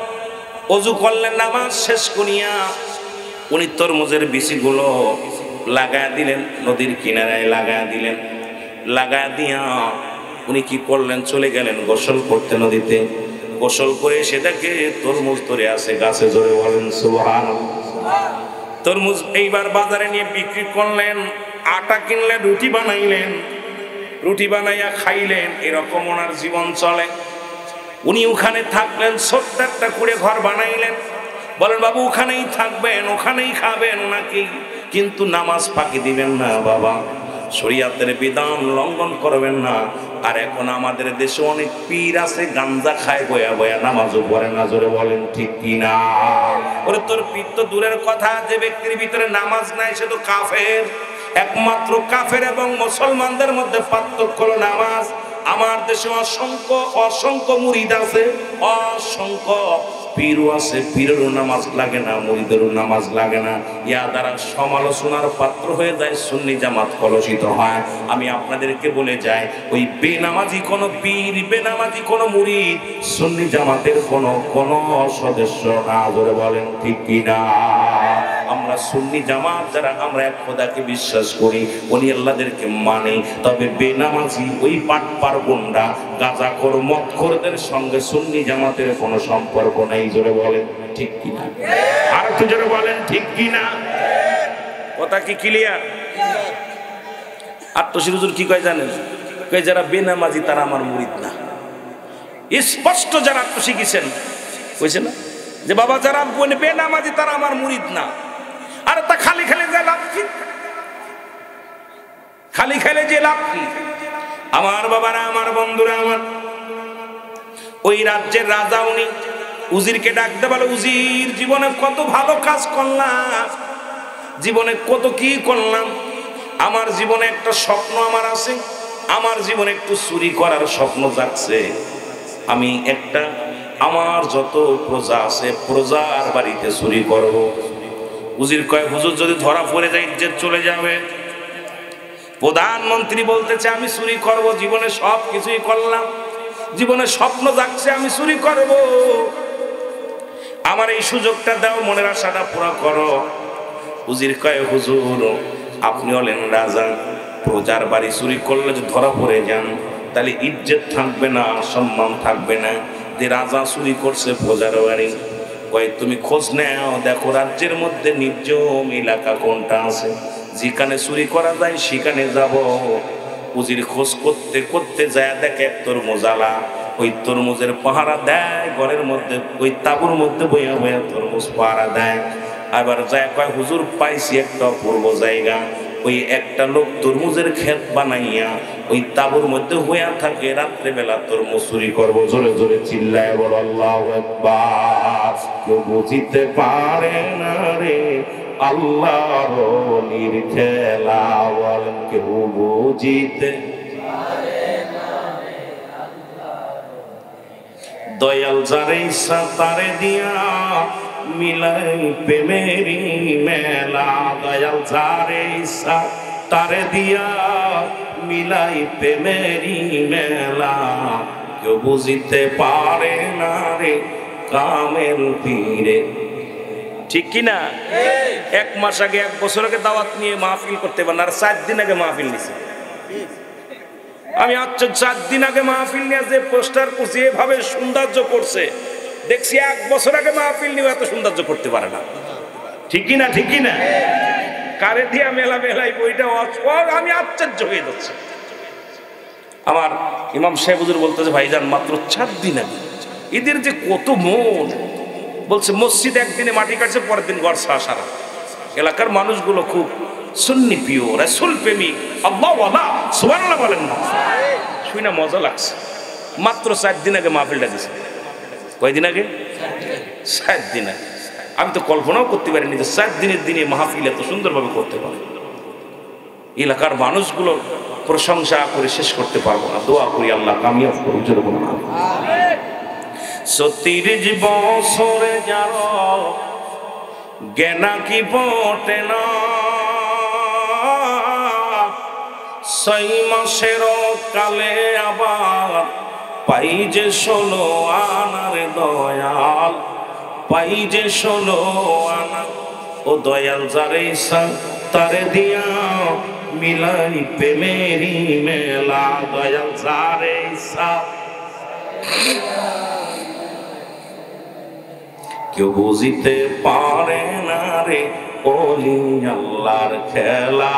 ওযু করলেন, নামাজ শেষ করিয়া উনি তরমুজের বিচিগুলো লাগায় দিলেন, নদীর কিনারায় লাগায় দিলেন। লাগায় দিয়া উনি কি করলেন? চলে গেলেন গোসল করতে নদীতে। গোসল করে এসে দেখে তরমুজ ধরে আছে গাছে। জোরে বলেন সুবহানাল্লাহ। তরমুজ এইবার বাজারে নিয়ে বিক্রি করলেন, আটা কিনলেন, রুটি বানাইলেন, রুটি বানাইয়া খাইলেন। এরকম ওনার জীবন চলে। উনি ওখানে থাকলেন, ছোট্ট একটা করে ঘর বানাইলেন। বলেন বাবু ওখানেই থাকবেন, ওখানেই খাবেন নাকি? কিন্তু নামাজ ফাঁকি দিবেন না বাবা, শরীয়তের বিধান লঙ্ঘন করবেন না। আর এখন আমাদের দেশে অনেক পীর আছে, গাঞ্জা খায় বয়া বয়া, নামাজও পড়ে না। জোরে বলেন ঠিক কিনা? ওরে তোর পীর তো দূরের কথা, যে ব্যক্তির ভিতরে নামাজ নাই সে তো কাফের। একমাত্র কাফের এবং মুসলমানদের মধ্যে পার্থক্য হলো নামাজ। আমার দেশে অসংখ্য অসংখ্য মুরিদ আছে, অসংখ্য পীরও আছে, পীরেরও নামাজ লাগে না, মুরিদেরও নামাজ লাগে না। ইয়া দ্বারা সমালোচনার পাত্র হয়ে যায়, সুন্নি জামাত কলুষিত হয়। আমি আপনাদেরকে বলে যাই, ওই বেনামাজি কোনো পীর, বেনামাজি কোনো মুরিদ সুন্নি জামাতের কোনো সদস্য না। জোরে বলেন ঠিক কিনা? আমরা সুন্নি জামাত যারা, আমরা এক খোদাকে বিশ্বাস করি, উনি আল্লাহদেরকে মানে। তবে বেনামাজি ওই পাটপার গুন্ডা গাঁজাখোর মদখোরদের সঙ্গে সুন্নি জামাতের কোনো সম্পর্ক নেই। জোরে বলেন ঠিক কিনা? আর একটু জোরে বলেন ঠিক কিনা? কথা কি ক্লিয়ার? আত্মশির হুজুর কি কয় জানেন? কয় যারা বেনামাজি তারা আমার মুরিদ না। স্পষ্ট যারা আত্মশিখেছেন কইছে না যে বাবা যারা বেনামাজি তারা আমার মুরিদ না। আর তা খালি খালি যে লাভ কি? খালি খালি যে লাভ কি? আমার বাবারা, আমার বন্ধুরা, আমার ওই রাজ্যের রাজা উনি উজিরকে ডাকতে বলে, উজির জীবনে কত ভালো কাজ করলাম, জীবনে কত কি করলাম, আমার জীবনে একটা স্বপ্ন আমার আছে, আমার জীবনে একটু চুরি করার স্বপ্ন জাগছে। আমি একটা, আমার যত প্রজা আছে প্রজার বাড়িতে চুরি করব। উজির কয় হুজুর যদি ধরা পড়ে যায় ইজ্জত চলে যাবে। প্রধানমন্ত্রী বলতেছে আমি চুরি করব, জীবনে সব কিছুই করলাম, জীবনে স্বপ্ন জাগছে আমি চুরি করব, আমার এই সুযোগটা দাও, মনের আশাটা পুরো করো। উজির কয় হুজুর আপনি হলেন রাজা, প্রজার বাড়ি চুরি করলে যদি ধরা পড়ে যান তাহলে ইজ্জত থাকবে না, সম্মান থাকবে না। যে রাজা চুরি করছে প্রজার বাড়ি, কয় তুমি খোঁজ নাও, দেখো রাজ্যের মধ্যে নির্জন এলাকা কোনটা আছে, যেখানে চুরি করা যায় সেখানে যাব। উজির খোঁজ করতে করতে যায় দেখে এক তরমুজালা, ওই তরমুজের পাহারা দেয় ঘরের মধ্যে, ওই তাঁবুর মধ্যে বইয়া বইয়া তরমুজ পাহারা দেয়। আবার যায় কয় হুজুর পাইছি একটা অপূর্ব জায়গা, ওই একটা লোক তরমুজের ক্ষেত বানাইয়া ওই তাঁবুর মধ্যে হইয়া থাকে, রাত্রেবেলা তরমুজ চুরি করবো। জোরে জোরে চিল্লায় বলো আল্লাহু আকবার। কেউ বুঝিতে পারে না রে আল্লাহর ওলির খেলা, বলেন কেউ বুঝিতে পারে না রে আল্লাহর ওলি। দয়াল যারে ইচ্ছা তারে দিয়া মিলাই প্রেমেরি মেলা, দয়াল যারে ইচ্ছা তারে দিয়া মিলাই প্রেমেরি মেলা, কেউ বুঝিতে পারে না রে কামেল পীরে। ঠিক কি না? 1 মাস আগে 1 বছর আগে দাওয়াত নিয়ে মাহফিল করতে পারেন, আর 4 দিন আগে মাহফিল নিছে। আমি আচ্ছা 4 দিন আগে মাহফিল নিয়ে যে পোস্টার করছে, এভাবে সৌন্দর্য করছে, দেখছি 1 বছর আগে মাহফিল নিয়ে এত সৌন্দর্য করতে পারে না। ঠিক কি না? ঠিক কি না? কারে দিয়া মেলা মেলাই বইটা আমি আশ্চর্য হয়ে যাচ্ছি। আমার ইমাম সাহেব হুজুর বলতেছে, ভাইজান মাত্র 4 দিন আগে এদের যে কত মন। বলছে মসজিদ একদিনে মাটি কাটছে, পরের দিন ঘর সারা। এলাকার মানুষগুলো খুব সুন্নি প্রিয়, রাসূল প্রেমিক, আল্লাহ ওয়ালা, সুবহানাল্লাহ বলেন না? শুই না মজা লাগছে। মাত্র 4 দিন আগে মাহফিলটা দিছে। কয়দিন আগে? 4 দিন আগে। আমি তো কল্পনাও করতে পারিনি যে 4 দিনের দিনে মাহফিল এত সুন্দরভাবে করতে পারে। এলাকার মানুষগুলো প্রশংসা করে শেষ করতে পারবো না। দোয়া করি আল্লাহ কামিয়াব করুন। 30 বছরে যার জ্ঞানা কি বটে না, 6 মাসের কালে আবার পাই যে 16 আনার দয়াল, পাই যে 16 আনা। ও দয়াল যারে ইচ্ছা তারে দিয়া মিলাই প্রেমেরি মেলা। দয়াল যারে ইচ্ছা। কেউ বুঝিতে পারে না রে ওলি আল্লাহর খেলা,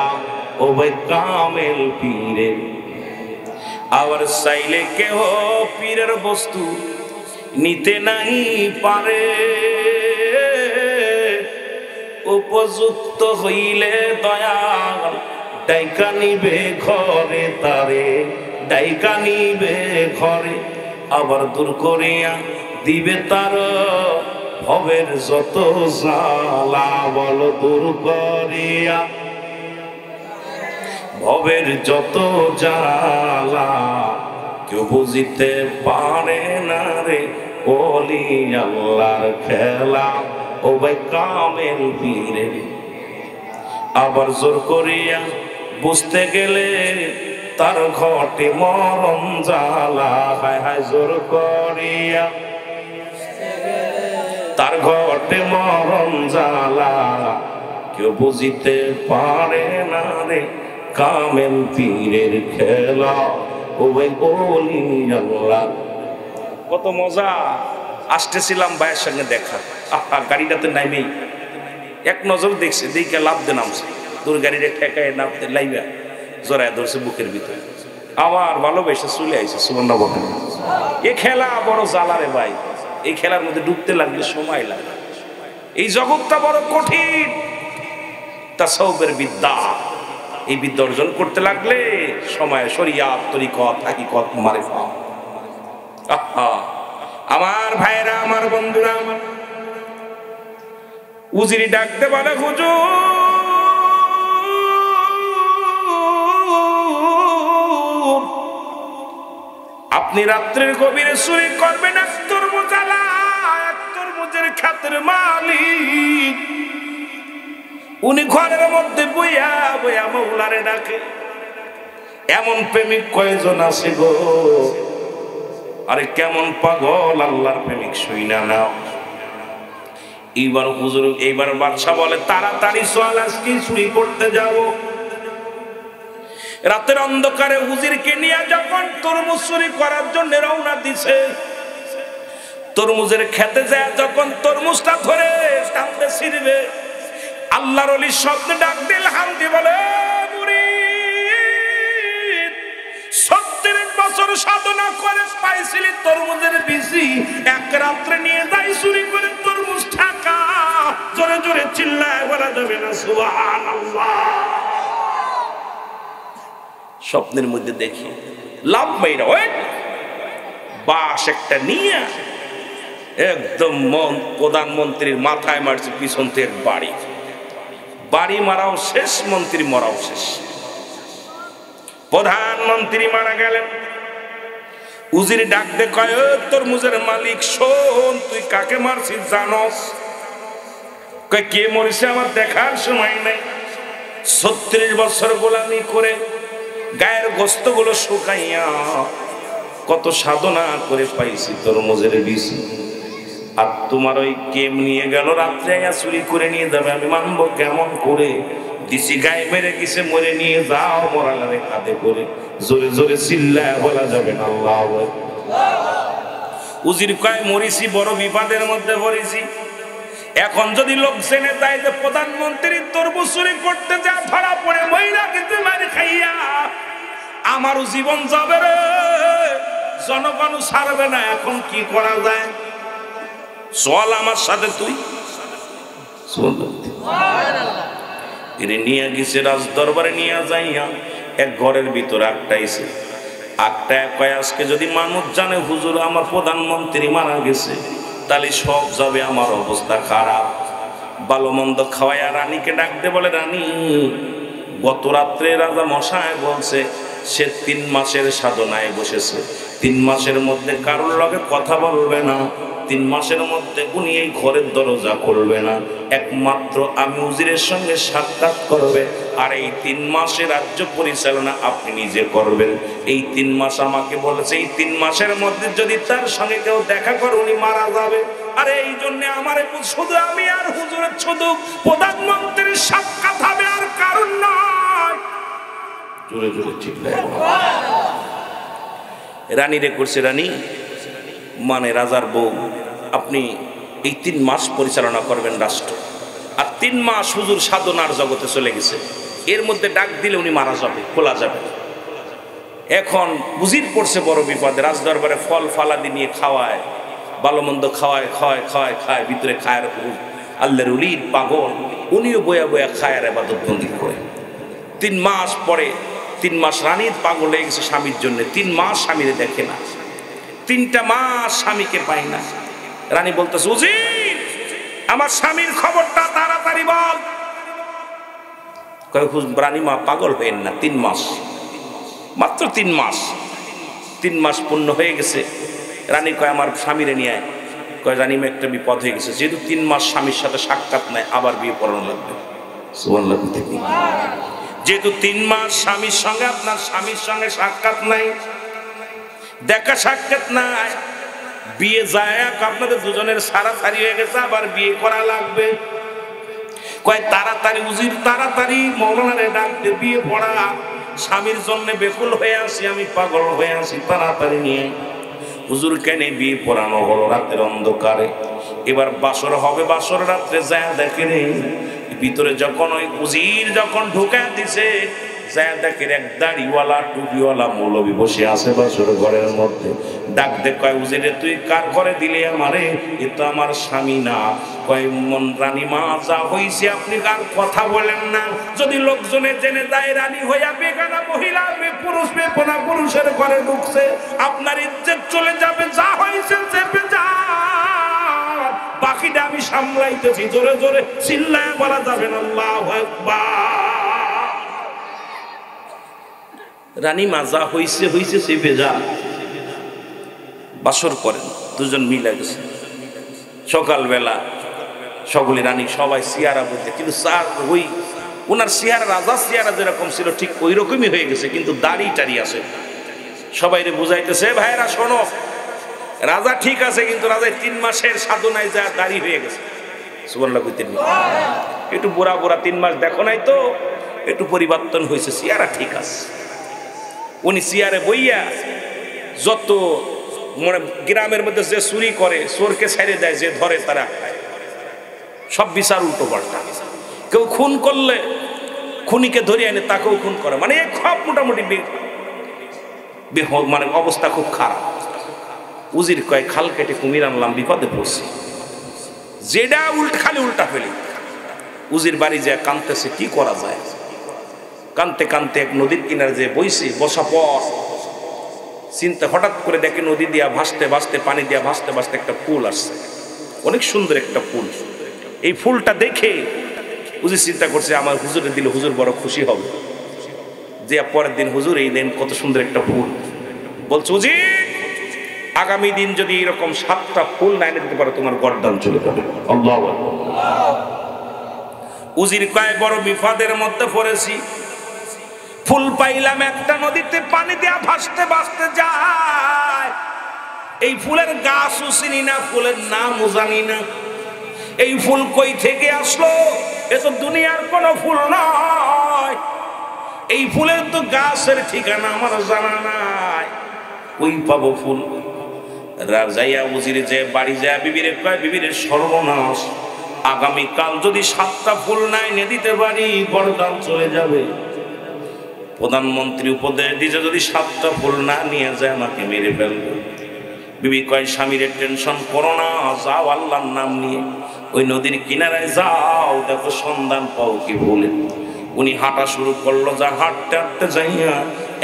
ও ভাই কামেল পীরের। আবার চাইলে কেহ পীরের বস্তু নিতে নাই পারে, উপযুক্ত হইলে দয়াল ডাইকা নিবে ঘরে তারে, ডাইকা নিবে ঘরে। আবার দূর করিয়া দিবে তার ভবের যত জ্বালা, বল দূর করিয়া ভবের যত জ্বালা। কেউ বুঝিতে পারে না রে ওলি আল্লাহর খেলা, ও ভাই কামেল পীরের। আবার জোর করিয়া বুঝতে গেলে তার ঘটে মরণ জ্বালা। হায় হায় জোর করিয়া তার ঘটে মরণ জ্বালা। কেউ বুঝিতে পারে না রে কামেল পীরের খেলা, ও ভাই ওলি আল্লাহ। কত মজা। আসতেছিলাম ভাইয়ের সঙ্গে দেখা, গাড়িটাতে নামেই এক নজর দেখছে, দেখে লাভ দে নামছে, দূর গাড়িটা ঠেকায় নামতে লাইবা জড়ায় ধরছে বুকের ভিতরে। আমার ভালোবেসে চলে আইছে। সুবহানাল্লাহ বলেন। এ খেলা বড় জ্বালা রে ভাই। এই খেলার মধ্যে ঢুকতে লাগলে সময় লাগে। এই জগৎটা বড় কঠিন। তাসাউফের বিদ্যা, এই বিদ্যা অর্জন করতে লাগলে সময়, শরিয়াত, তরিকত, হাকিকত, মারিফাত। আমার ভাইরা, আমার বন্ধুরা, আমার উজিরি ডাকতে বলে, হুজুর আপনি রাত্রের গভীরে চুরি করবেন এক তরমুজ আলা, এক তরমুজের খাতের মালিক। উনি ঘরের মধ্যে বইয়া বইয়া মৌলারে ডাকে। এমন প্রেমিক কয়জন আছে গো? আরে কেমন পাগল আল্লাহর প্রেমিক, শুইনা নাও। এইবার বাদশা বলে, তাড়াতাড়ি চল, আজকে চুরি করতে যাব। রাতের অন্ধকারে হুজুরকে নিয়ে যখন তরমুজ চুরি করার জন্য রওনা দিছে, তরমুজের খেতে যায় যখন তরমুজটা ধরে টানতে ছিড়বে, আল্লাহর ওলি শব্দে ডাক দিল, হামদি বলে, মুরিদ 36 বছর সাধনা করে পাইছিলি তরমুজের বিচি, এক রাত্রে নিয়ে যাই চুরি করে তরমুজ ঠাকা। জোরে জোরে চিল্লায় বলা যাবে না সুবহানাল্লাহ। স্বপ্নের মধ্যে দেখি লাভ মাইরা ওই বাঁশ একটা নিয়ে একদম প্রধানমন্ত্রীর মাথায় মারছে পিছন থেকে বাড়ি। বাড়ি মারাও শেষ, মন্ত্রী মরাও শেষ। প্রধানমন্ত্রী মারা গেলেন। উজির ডাক দে কয়, তরমুজের মালিক শোন, তুই কাকে মারছিস জানোস? কয় কে মরিছে আমার দেখার সময় নাই। 36 বছর গোলামি করে গায়ের গোস্ত গুলো শুকাইয়া কত সাধনা করে পাইছি তরমুজের বীজ। আর তোমার ওই কেম নিয়ে গেল রাত্রে চুরি করে নিয়ে যাবে, আমি মানবো কেমন করে? দিছি গায়ে মেরে কিসে মরে নিয়ে যাও মরালারে কাঁধে করে, জোরে জোরে চিল্লায় বলা যাবে না আল্লাহু আকবার। উজির কয় মরিছি বড় বিপদের মধ্যে পড়েছি। এখন যদি লোক জেনে যায় যে প্রধানমন্ত্রী তরমুজ চুরি করতে যা ধরা পড়ে মহিলা কিন্তু মারি খাইয়া আমারও জীবন যাবে রে, জনগণ ছাড়বে না, এখন কি করা যায়? চল আমার সাথে তুই। তিনি নিয়ে গেছে রাজ দরবারে, নিয়ে যাইয়া এক ঘরের ভিতরে আটটাইছে। আটটায় কয় আজকে যদি মানুষ জানে হুজুর আমার প্রধানমন্ত্রী মারা গেছে, তাহলে সব যাবে, আমার অবস্থা খারাপ। ভালো মন্দ খাওয়াইয়া রানীকে ডাকতে বলে, রানী গত রাত্রে রাজা মশাই বলছে সে 3 মাসের সাধনায় বসেছে, 3 মাসের মধ্যে কারোর লগে কথা বলবে না, 3 মাসের মধ্যে উনি এই ঘরের দরজা খুলবে না, একমাত্র আমি উজিরের সঙ্গে সাক্ষাৎ করবে, আর এই 3 মাসের রাজ্য পরিচালনা আপনি নিজে করবেন। এই 3 মাস আমাকে বলেছে, এই 3 মাসের মধ্যে যদি তার সঙ্গে কেউ দেখা করে উনি মারা যাবে। আর এই জন্য আমার শুধু আমি আর হুজুরের শুধু প্রধানমন্ত্রীর সাক্ষাৎ হবে, আর কারণ নয়। জোরে জোরে ঠিক লাগে। রানীরে করছে, রানী মানে রাজার বউ, আপনি এই 3 মাস পরিচালনা করবেন রাষ্ট্র, আর 3 মাস হুজুর সাধনার জগতে চলে গেছে, এর মধ্যে ডাক দিলে উনি মারা যাবে, খোলা যাবে। এখন উজির পড়ছে বড় বিপদে, রাজ দরবারে ফল ফালাদি নিয়ে খাওয়ায়, ভালো মন্দ খাওয়ায়, খায় খায় খায়, ভিতরে খায়ের আল্লাহর উলির পাগল, উনিও বয়া বয়া খায় আর ইবাদত বন্দি করে। 3 মাস পরে, 3 মাস রানীর পাগল হয়ে গেছে স্বামীর জন্য, 3 মাস স্বামীরে দেখে না, 3টা মাস স্বামীকে পাই না। রানী বলতেছে, উজির আমার স্বামীর খবরটা তাড়াতাড়ি বল। কয় রানী মা পাগল হয়েন না, 3 মাস মাত্র, 3 মাস, 3 মাস পূর্ণ হয়ে গেছে। রানী কয় আমার স্বামীরে নিয়ে আয়। কয় রানী মা একটা বিপদ হয়ে গেছে, যেহেতু 3 মাস স্বামীর সাথে সাক্ষাৎ নাই, আবার বিয়ে পড়ানো লাগবে। সুবহানাল্লাহ। যেহেতু 3 মাস স্বামীর সঙ্গে আপনার স্বামীর সঙ্গে সাক্ষাৎ নাই, দেখা সাক্ষাৎ নাই, বিয়ে যায় আপনাদের দুজনের সারাসারি হয়ে গেছে, আবার বিয়ে করা লাগবে। কয় তাড়াতাড়ি উজির, তাড়াতাড়ি মৌলানারে ডাক দে, বিয়ে পড়া, স্বামীর জন্য বেকুল হয়ে আসি, আমি পাগল হয়ে আসি, তাড়াতাড়ি নিয়ে। হুজুর কেনে বিয়ে পড়ানো হলো রাতের অন্ধকারে। এবার বাসর হবে, বাসর রাত্রে যায় দেখে নেই ভিতরে, যখন ওই উজির যখন ঢুকা দিছে, যায় দেখেন এক দাড়িওয়ালা টুপিওয়ালা মৌলবী বসে আছে বাসর ঘরের মধ্যে। ডাক দে, কয় উজিরে তুই কার ঘরে দিলে আমারে? এ তো আমার স্বামী না। কয় মন রানী মা যা হইছে আপনি আর কথা বলেন না, যদি লোকজনে জেনে যায় রানী হইয়া বেগানা মহিলা পুরুষ বেপনা পুরুষের ঘরে ঢুকছে, আপনার ইজ্জত চলে যাবে, যা হয়েছে চেপে যা, বাকিটা আমি সামলাইতেছি। জোরে জোরে চিল্লায় বলা যাবে না আল্লাহু আকবার। রানী মা যা হইছে হইছে চেপে যা। বাসর করেন, দুজন মিলে গেছে। সকালবেলা সকলে রানী সবাই সিয়ারা বলতে, কিন্তু স্যার ওই ওনার সিয়ারা, রাজা সিয়ারা যেরকম ছিল ঠিক ওই রকমই হয়ে গেছে, কিন্তু দাড়ি টাড়ি আছে। সবাই রে বুঝাইতেছে, ভাইরা শোনো, রাজা ঠিক আছে, কিন্তু রাজায় 3 মাসের সাধনায় যা দাড়ি হয়ে গেছে। সুবহানাল্লাহ কইতেন, একটু বুড়া বুড়া 3 মাস দেখো নাই তো, একটু পরিবর্তন হয়েছে, সিয়ারা ঠিক আছে। উনি সিয়ারে বইয়া যত মানে গ্রামের মধ্যে যে চুরি করে, চোরকে ছেড়ে দেয়, যে ধরে তারা সব বিচার উল্টো পাল্টা। কেউ খুন করলে খুনিকে ধরে আনে তাকেও খুন করে, মানে সব মোটামুটি মানে অবস্থা খুব খারাপ। উজির কয় খাল কেটে কুমির আনলাম, বিপদে পড়ছি, যেটা খালি উল্টা ফেলি। উজির বাড়ি যায় কাঁদতেছে, কি করা যায়? কানতে কানতে এক নদীর কিনারে যে বইছে, বসা পর চিন্তা, হঠাৎ করে দেখে নদী দিয়া ভাসতে ভাসতে, পানি দিয়া ভাসতে ভাসতে একটা ফুল আসছে, অনেক সুন্দর একটা ফুল। এই ফুলটা দেখে উজির চিন্তা করছে আমার হুজুরে দিলে হুজুর বড় খুশি হবে। যে পরের দিন হুজুর এই দেন কত সুন্দর একটা ফুল। বলছে উজির, আগামী দিন যদি এরকম 7টা ফুল না এনে দিতে পারো, তোমার গর্দান চলে যাবে। আল্লাহু আকবার। উজির কয় বড় বিপদের মধ্যে পড়েছি, ফুল পাইলাম একটা, নদীতে পানি দিয়া ভাসতে ভাসতে যায়, এই ফুলের গাছও চিনি না, ফুলের নামও জানি না। এই ফুল কই থেকে আসলো? এ তো দুনিয়ার কোনো ফুল নয়। এই ফুলের তো গাছের ঠিকানা আমার জানা নাই। কই পাবো ফুল? রাজাইয়া উজিরে যে বাড়ি যায় বিবিরে কয়, বিবিরে সর্বনাশ, আগামীকাল যদি 7টা ফুল না এনে দিতে পারি বরদান চলে যাবে। প্রধানমন্ত্রী উপদেশ দিছে, যদি 7টা ফুল না নিয়ে যায় আমাকে মেরে ফেলবে। বিবি কয়, স্বামীর টেনশন করো না, যাও আল্লাহর নাম নিয়ে ওই নদীর কিনারায় যাও, দেখো সন্ধান পাও কি বলে। উনি হাঁটা শুরু করলো, যা হাঁটতে হাঁটতে যাইয়া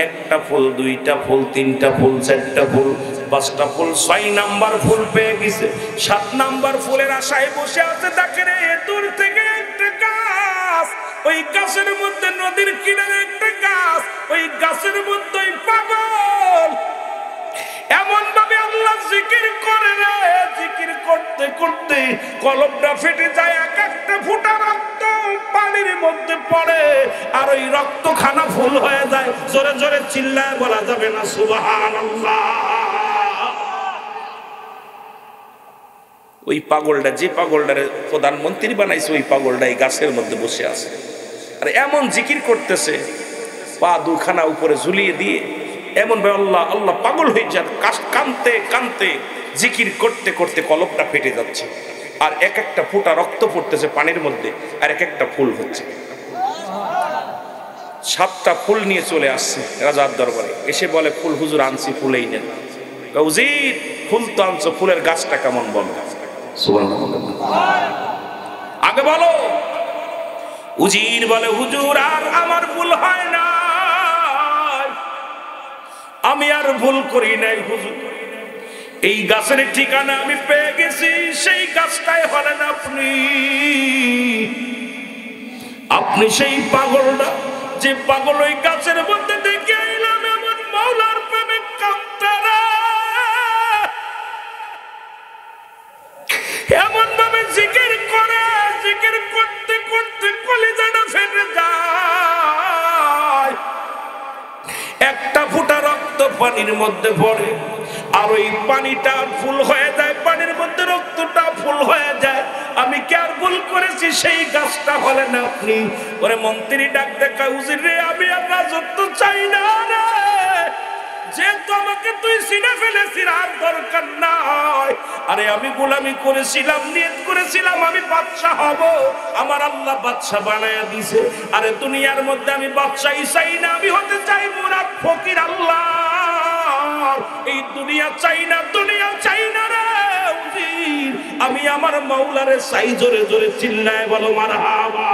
1টা ফুল, 2টা ফুল, 3টা ফুল, 4টা ফুল, 5টা ফুল, 6 নাম্বার ফুল পেয়ে গেছে। 7 নাম্বার ফুলের আশায় বসে আছে। দেখে রে দূর থেকে একটা গাছ, ওই গাছের মধ্যে নদীর কিনারে একটা গাছ, ওই গাছের মধ্যে পাগল এমন ভাবে আল্লাহ জিকির করে রে, জিকির করতে করতে কলবটা ফেটে যায়, একটা ফোঁটা রক্ত পানির মধ্যে পড়ে, আর ওই রক্তখানা ফুল হয়ে যায়। জোরে জোরে চিল্লায় বলা যাবে না সুবহানাল্লাহ। ওই পাগলটা, যে পাগলটারে প্রধানমন্ত্রী বানাইছে, ওই পাগলটা এই গাছের মধ্যে বসে আছে আর এমন জিকির করতেছে, পা দুখানা উপরে ঝুলিয়ে দিয়ে এমন ভাবে আল্লাহ আল্লাহ পাগল হয়ে যান, কানতে কানতে জিকির করতে করতে কলবটা ফেটে যাচ্ছে, আর একটা ফোঁটা রক্ত পড়তেছে পানির মধ্যে, আর একটা ফুল হচ্ছে। 7টা ফুল নিয়ে চলে আসছে রাজার দরবারে, এসে বলে, ফুল হুজুর আনছি, ফুলেই নেন। উজির, ফুল তো আনছো, ফুলের গাছটা কেমন বলো? আগে বলো। উজির বলে, হুজুর আর আমার ভুল হয় না, আমি আর ভুল করি নাই হুজুর। এই গাছের ঠিকানা আমি পেয়ে গেছি, সেই গাছটাই হলেন আপনি। আপনি সেই পাগলটা, যে পাগল ওই গাছের মধ্যে দেখে আইলাম এমন মাওলার প্রেমে কান্তারা, এমন ভাবে জিকির করে, জিকির করতে করতে কলিজাটা ফেটে যায়। একটা ফোঁটা রক্ত পানির মধ্যে পড়ে, আর ওই পানিটা ফুল হয়ে যায়, পানির মধ্যে রক্তটা ফুল হয়ে যায়। আমি কি আর ভুল করেছি? সেই গাছটা হলেন আপনি। ওরে মন্ত্রী ডাক দেখা, উজির রে, আমি আর রাজত্ব চাই না রে, যেহেতু আমাকে তুই চিনে ফেলেছিস আর দরকার নাই। আরে আমি গোলামি করেছিলাম, নিয়ত করেছিলাম আমি বাদশা হব, আমার আল্লাহ বাদশা বানায়া দিছে। আরে দুনিয়ার মধ্যে আমি বাদশাই চাই না, আমি হতে চাই মুরাদ ফকির আল্লাহ। এই দুনিয়া চাই না, দুনিয়া চাই না রে উজির, আমি আমার মাওলারে চাই। জোরে জোরে চিল্লায় বলো মারহাবা।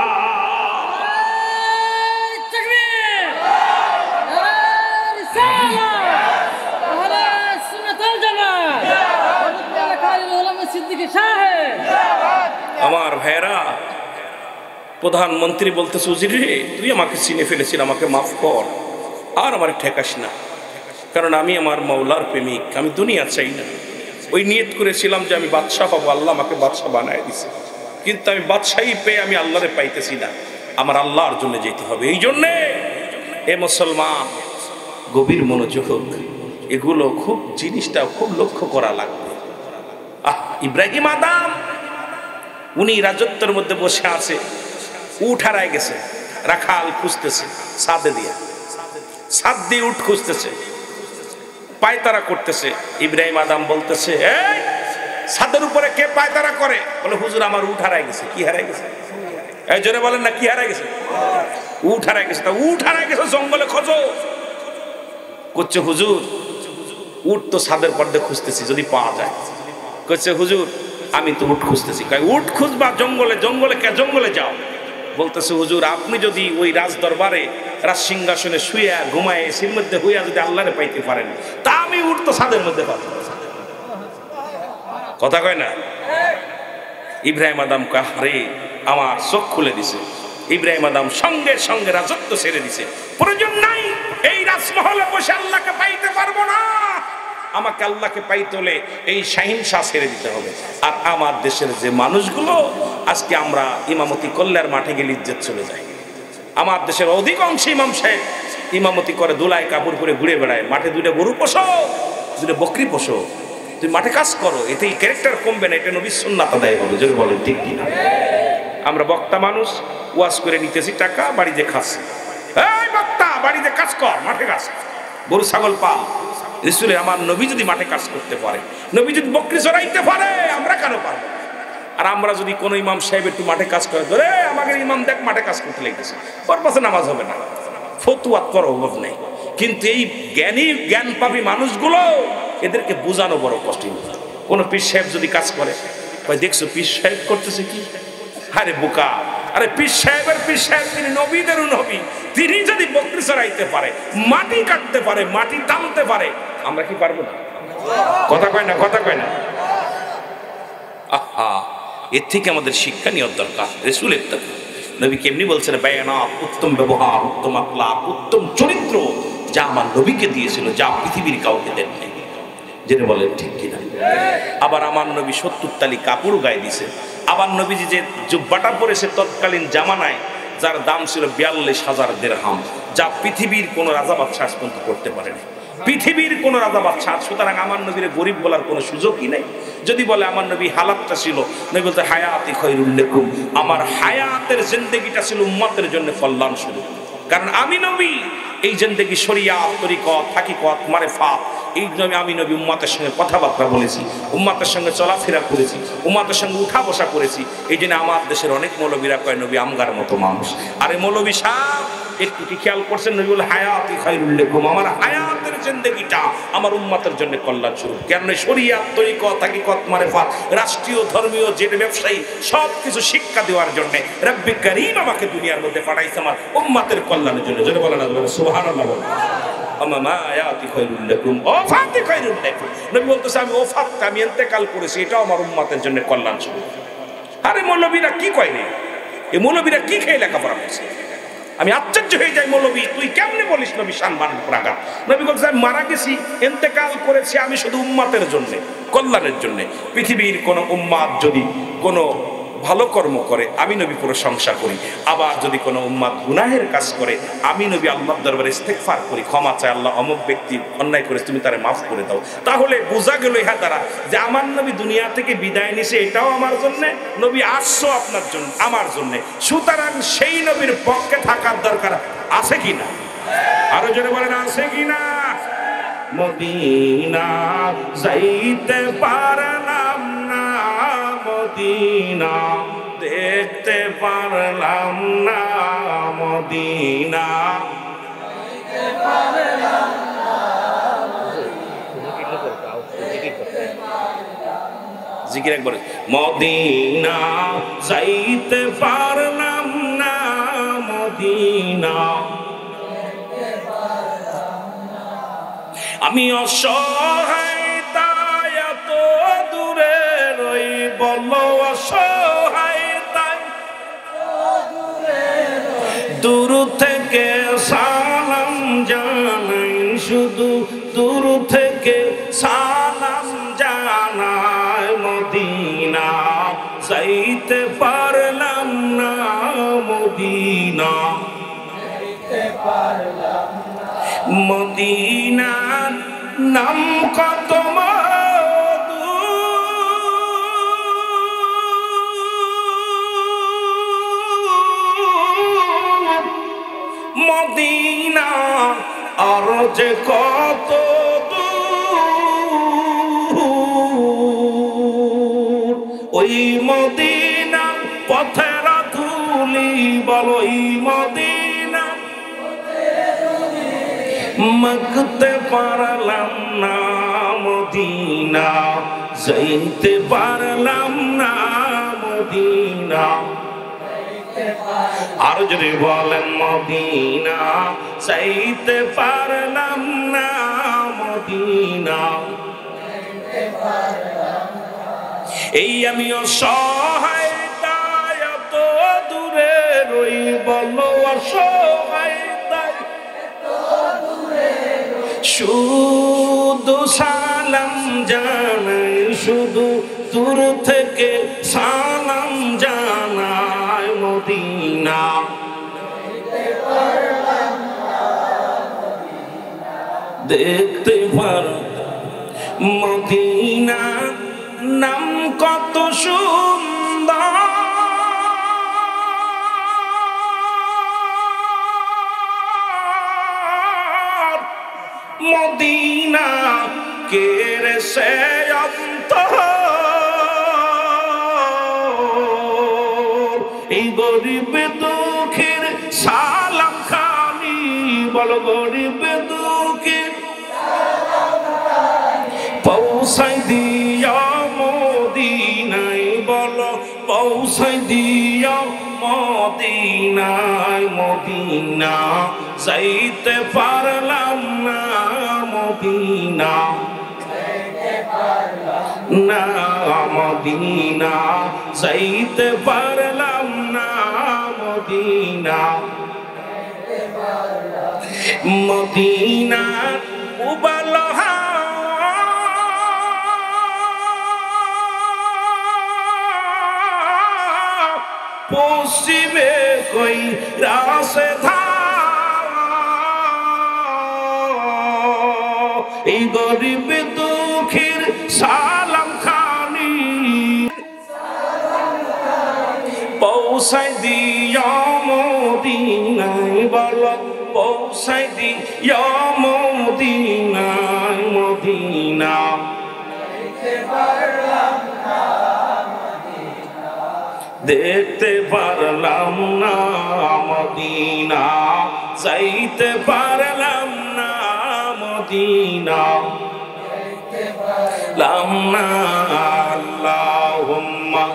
আমার ভাইরা, প্রধানমন্ত্রী বলতেছে, উজির রে, তুই আমাকে চিনে ফেলেছিস, আমাকে মাফ কর, আর আমার ঠেকাস না, কারণ আমি আমার মাওলার প্রেমিক, আমি দুনিয়া চাই না। ওই নিয়ত করেছিলাম যে আমি বাদশাহ হবো, আল্লাহ আমাকে বাদশাহ বানায় দিছে, কিন্তু আমি বাদশাহী পেয়ে আমি আল্লাহরে পাইতেছি না, আমার আল্লাহর জন্য যেতে হবে। এই জন্যে এ মুসলমান, গভীর মনোযোগ, এগুলো খুব জিনিসটা খুব লক্ষ্য করা লাগবে। ইব্রাহিম আদম, উনি রাজত্বের মধ্যে বসে আছে, উঠ হারায় গেছে, রাখাল খুঁজতেছে, ছাদে ছাদ দিয়ে উঠ খুঁজতেছে, পায়তারা করতেছে। ইব্রাহিম আদম বলতেছে, এই ছাদের উপরে কে পায়তারা করে? বলে, হুজুর আমার উঠ হারায় গেছে। কি হারায় গেছে? এই জোরে বলেন না, কি হারায় গেছে? উঠ হারায় গেছে। তা উঠ হারায় গেছে, জঙ্গলে খোঁজো। করছে, হুজুর উঠ তো ছাদের পর্দে খুঁজতেছি, যদি পাওয়া যায়। করছে, হুজুর আমি তো উঠ খুঁজতেছি। উঠ খুঁজবা জঙ্গলে? জঙ্গলে কে? জঙ্গলে যাও। বলতেছে, হুজুর আপনি যদি ওই রাজ দরবারে রাজ সিংহাসনে শুয়ে ঘুমায় এসির মধ্যে হইয়া যদি আল্লাহরে পাইতে পারেন, তা আমি উঠ তো ছাদের মধ্যে পাবো। কথা কয় না? ইব্রাহিম আদম কাহারে আমার চোখ খুলে দিছে। ইব্রাহিম আদম সঙ্গে সঙ্গে রাজত্ব ছেড়ে দিছে। প্রয়োজন নাই, এই রাজমহলে বসে আল্লাহকে পাইতে পারবো না, আমাকে আল্লাহকে পাইতে হলে এই শাহিন শাহ ছেড়ে দিতে হবে। আর আমার দেশের যে মানুষগুলো আজকে আমরা ইমামতি করলে আর মাঠে গেলে ইজ্জত চলে যায়। আমার দেশের অধিকাংশ ইমাম সাহেব ইমামতি করে, দোলায় কাপড় পরে ঘুরে বেড়ায়, মাঠে দুটো গরু পোষো, দুটো বকরি পোষো, তুই মাঠে কাজ করো, এতে ক্যারেক্টার কমবে না, এটা নবীর সুন্নাত আদায় হবে। যদি বলেন ঠিক কিনা? আমরা বক্তা মানুষ, ওয়াজ করে নিতেছি টাকা, বাড়িতে খাচ্ছি। এই বক্তা, বাড়িতে কাজ কর, মাঠে কাজ কর, গরু ছাগল পাল। রাসূলের আমার নবী যদি মাঠে কাজ করতে পারে, নবী যদি বকরি চড়াইতে পারে, আমরা কেন পারবো? আর আমরা যদি কোনো ইমাম সাহেব একটু মাঠে কাজ করে, ধরে আমাকে ইমাম দেখ মাঠে কাজ করতে লেগেছে, ওর পাশে নামাজ হবে না, ফতুয়াত করার অভাব নেই। কিন্তু এই জ্ঞানী জ্ঞান পাবি মানুষগুলো, এদেরকে বোঝানো বড় কষ্ট। কোন পীর সাহেব যদি কাজ করে, দেখছো পীর সাহেব করতেছে কি? আরে বোকা, আরে পীর সাহেবের পীর সাহেব তিনি নবীদেরও নবী। তিনি যদি বকরি চড়াইতে পারে, মাটি কাটতে পারে, মাটি টানতে পারে, আমরা কি পারবো না? কথা কয় না, কথা কয় না। আহা, এর থেকে আমাদের শিক্ষা নেওয়ার দরকার। রাসূলের থেকে নবী কেমনি বলছেন, বায়ানাত, উত্তম ব্যবহার, উত্তম আখলাক, উত্তম চরিত্র যা আমার নবীকে দিয়েছিল, যা পৃথিবীর কাউকে দেন নাই। জেনে বলেন ঠিক কিনা? আবার আমার নবী ৭০ তালি কাপড় গায়ে দিয়েছে। আবার নবীজি যে জুব্বাটা পরেছে তৎকালীন জামানায়, যার দাম ছিল ৪২,০০০ দিরহাম, যা পৃথিবীর কোন রাজা বাদশাহ পর্যন্ত করতে পারেনি, পৃথিবীর কোন রাজা বাদশাহ। সুতরাং আমার নবীর গরিব বলার কোনো সুযোগই নেই। যদি বলে আমার নবী হালাতটা ছিল, নবী বলতে হায়াতি খায়রুল লাকুম, আমার হায়াতের জিন্দেগিটা ছিল উম্মতের জন্য কল্যাণ স্বরূপ। কারণ আমি নবী এই জিন্দেগি শরিয়াত, তরিকত, হাকিকত, মারিফাত, এই নবী আমি নবী উম্মতের সঙ্গে কথাবার্তা বলেছি, উম্মতের সঙ্গে চলাফেরা করেছি, উম্মতের সঙ্গে উঠা বসা করেছি। এই জন্য আমার দেশের অনেক মৌলবীরা কয় নবী আমগার মতো মানুষ। আরে মৌলবী সাহেব, একটু কি খেয়াল করছেন? নবী বলে হায়াতি খায়রুল লাকুম, আমার হায়াতের জিন্দেগিটা আমার উম্মতের জন্য কল্যাণ স্বরূপ। কেন? শরিয়াত, তরিকত, হাকিকত, মারিফাত, রাষ্ট্রীয় ধর্মীয় যে ব্যবসায়ী, সব কিছু শিক্ষা দেওয়ার জন্য রব্বি কারীম আমাকে দুনিয়ার মধ্যে পাঠাইছে আমার উম্মতের কল্যাণের জন্য। যদি বলেন সুবহানাল্লাহ, বলেন নবী বলতেছে আমি ওফাতটা, আমি ইন্তেকাল করেছি, এটাও আমার উম্মতের জন্য কল্যাণ স্বরূপ। আরে মৌলবীরা কি কয় রে? এই মৌলবীরা কি খেয়ে লেখাপড়া করছে? আমি আশ্চর্য হয়ে যাই, মৌলবী তুই কেমনে বলিস নবী সম্মান রাখা? নবী বলছে আমি মারা গেছি, ইন্তেকাল করেছি, আমি শুধু উম্মতের জন্য, কল্যাণের জন্য। পৃথিবীর কোন উম্মাত যদি কোনো ভালো কর্ম করে, আমি নবী প্রশংসা করি। আবার যদি কোনো উম্মাত গুনাহের কাজ করে, আমি নবী আল্লাহর দরবারে ইস্তেগফার করি, ক্ষমা চাই, আল্লাহ অমুক ব্যক্তি অন্যায় করেছে, তুমি তারে মাফ করে দাও। তাহলে বোঝা গেল ইহা দ্বারা যে আমার নবী দুনিয়া থেকে বিদায় নিছে, এটাও আমার জন্য, নবী আসছো আপনার জন্য, আমার জন্য। সুতরাং সেই নবীর পক্ষে থাকার দরকার আছে কিনা? আরো জোরে বলেন, আছে কিনা? মদিনা যাইতে পারলাম না, মদিনা দেখতে পারলাম না, মদিনা জিকির একবার, মদিনা যাইতে পারলাম না, মদিনা আমি অসহায়, তাই এত দূরে রই, বলো অসহায় তাই দূর থেকে সালাম জানাই, শুধু দূর থেকে সালাম জানাই, মদিনা যাইতে পারলাম না, মদিনা মদিনার নাম কত মধু, মদিনা আর যে কত দূর, ওই মদিনা পথের ধুলি, বলো ওই মদিনা মাখতে পারলাম না, মদিনা যাইতে পারলাম না, মদিনা। আর যদি বলেন মদিনা যাইতে পারলাম না, মদিনা এই আমি অসহায়, তাই এত দূরে রই, বলো অসহায় তাই শুধু সালাম জানাই, শুধু দূর থেকে সালাম জানাই, মদিনা দেখতে পার, মদিনা নাম কত সুন্দর, মদিনা কেরে সে অন্তর, এই গরিব দুঃখের সালাম খানি, বলো গরিব দুঃখের পৌঁছাই দিও মদিনায়, বলো পৌঁছাই দিও মদিনায়। মদিনা যাইতে পারলাম না, মদিনা না, মদিনা যাইতে পারলাম না, মদিনা মদিনা উবাল পশ্চিমে কই রাসে ধা, এই গরিব দুঃখীর সালাম খানি, পৌঁছাই দিও মদিনায়, বলো পৌঁছাই দিও মদিনায়। মদিনা দেখতে পারলাম না, মদিনা যাইতে পারলাম না, মদিনা লাম না। আল্লাহুম্মা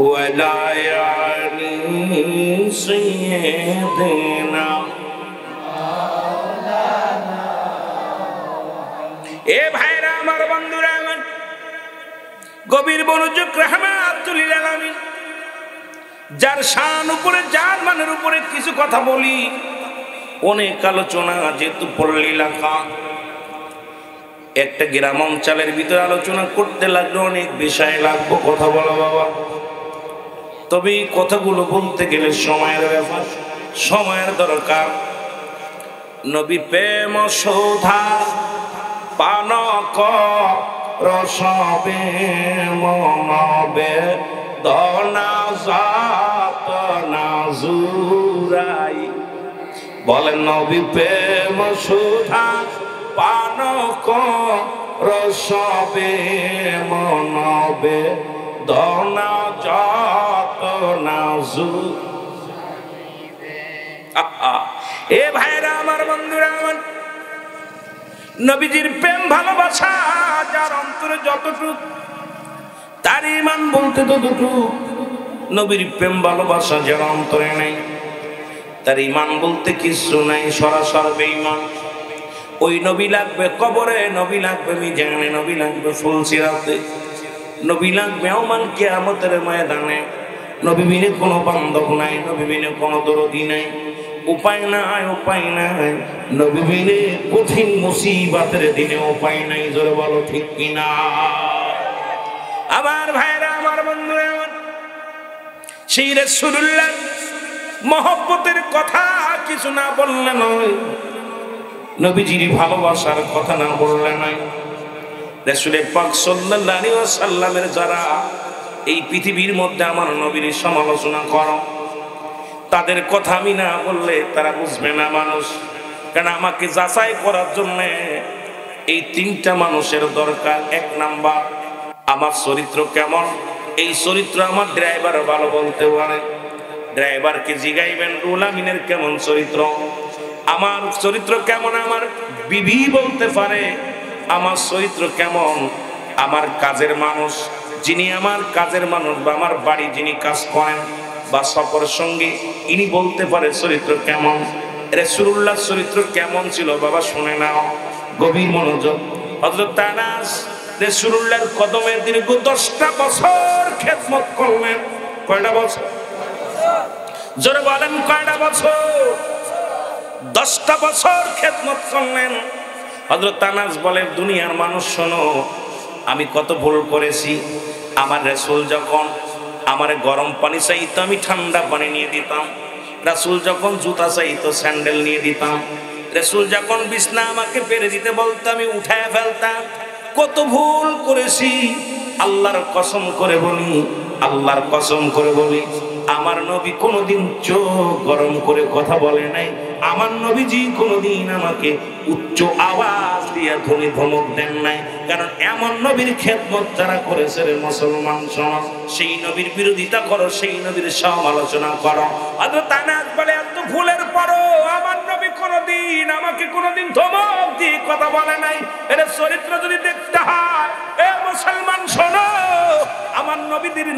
ওয়ালা আলি সাইয়্যিদিনা। এ ভাইরা আমার, বন্ধুরা আমার, গভীর মনোযোগ রাহমাতুল লিল আলামিন, যার শান উপরে, যার মানের উপরে কিছু কথা বলি, অনেক আলোচনা যেহেতু পল্লী এলাকা, একটা গ্রাম অঞ্চলের ভিতরে আলোচনা করতে লাগলো, অনেক বিষয় লাগবো কথা বলা বাবা। তবে এই কথাগুলো বলতে গেলে সময়ের ব্যাপার, সময়ের দরকার। নবী প্রেম সৌধা পান রসবে মনবে দনা জাত না জুরাই, বলেন নবী প্রেম সুধা পান রসবে মনবে দনা জাত না এ ভাইরা আমার, বন্ধুরা আমার, নবীজির প্রেম ভালোবাসা যার অন্তরে যতটুক, তার ঈমান বলতে ততটুক। নবীর প্রেম ভালোবাসা যার অন্তরে নেই, তার ঈমান বলতে কিছু নাই, সরাসরি বেঈমান। ওই নবী লাগবে কবরে, নবী লাগবে মিজানে, নবী লাগবে ফুলসিরাতে, নবী লাগবে ওমান কিয়ামতের ময়দানে। নবী বিনে কোনো বান্ধব নাই, নবী বিনে কোনো দরদি নাই, উপায় নাই, উপায় নাই। নবী বিনে কঠিন মুসিবতের দিনে উপায় নাই, জোরে বলো ঠিক কিনা। আমার ভাইরা আমার, বন্ধুরা আমার, সেই রাসূলুল্লাহ মহব্বতের কথা কিছু না বললে নয়, নবীজির ভালোবাসার কথা না বললে নয়। রাসূল পাক সাল্লাল্লাহু আলাইহি ওয়াসাল্লামের যারা এই পৃথিবীর মধ্যে আমার নবীর সমালোচনা করো, তাদের কথা আমি না বললে তারা বুঝবে না মানুষ। কারণ আমাকে যাচাই করার জন্য এই তিনটা মানুষের দরকার। এক নাম্বার, আমার চরিত্র কেমন, এই চরিত্র আমার ড্রাইভার ভালো বলতে পারে। ড্রাইভারকে জিগাইবেন রুহুল আমিনের কেমন চরিত্র, আমার চরিত্র কেমন, আমার বিবি বলতে পারে আমার চরিত্র কেমন। আমার কাজের মানুষ, যিনি আমার কাজের মানুষ বা আমার বাড়ি যিনি কাজ করেন বা সফর সঙ্গী, ইনি বলতে পারে চরিত্র কেমন। রাসূলুল্লাহর চরিত্র কেমন ছিল বাবা শুনে নাও, গভীর মনোযোগ। হযরত আনাস রাসূলুল্লাহর কদমে দীর্ঘ 10টা বছর খেদমত করলেন। কয়টা বছর? জোরে বলেন কয়টা বছর? 10টা বছর খেদমত করলেন। হযরত আনাস বলে, দুনিয়ার মানুষ শোনো, আমি কত ভুল করেছি। আমার রাসূল যখন আমার গরম পানি চাইতো আমি ঠান্ডা পানি নিয়ে দিতাম, রাসূল যখন জুতা চাইতো স্যান্ডেল নিয়ে দিতাম, রাসূল যখন বিছনা আমাকে পেরে দিতে বলতো আমি উঠায় ফেলতাম। কত ভুল করেছি, আল্লাহর কসম করে বলি, আল্লাহর কসম করে বলি, আমার নবী কোনোদিন চোখ গরম করে কথা বলে নাই। আমার নবীজি কোনোদিন আমাকে উচ্চ আওয়াজ দিয়ে ধ্বনি ধমক দেন নাই। কারণ এমন নবীর খেদমত যারা করেছে রে মুসলমান শোনো, সেই নবীর বিরোধিতা করো, সেই নবীর সমালোচনা করো। হযরত আনাস বলে এত ভুলের পরও আমার নবী কোনোদিন আমাকে কোনোদিন ধমক দিয়ে কথা বলে নাই। এর চরিত্র যদি দেখতে হয় এ মুসলমান শোনো, আমার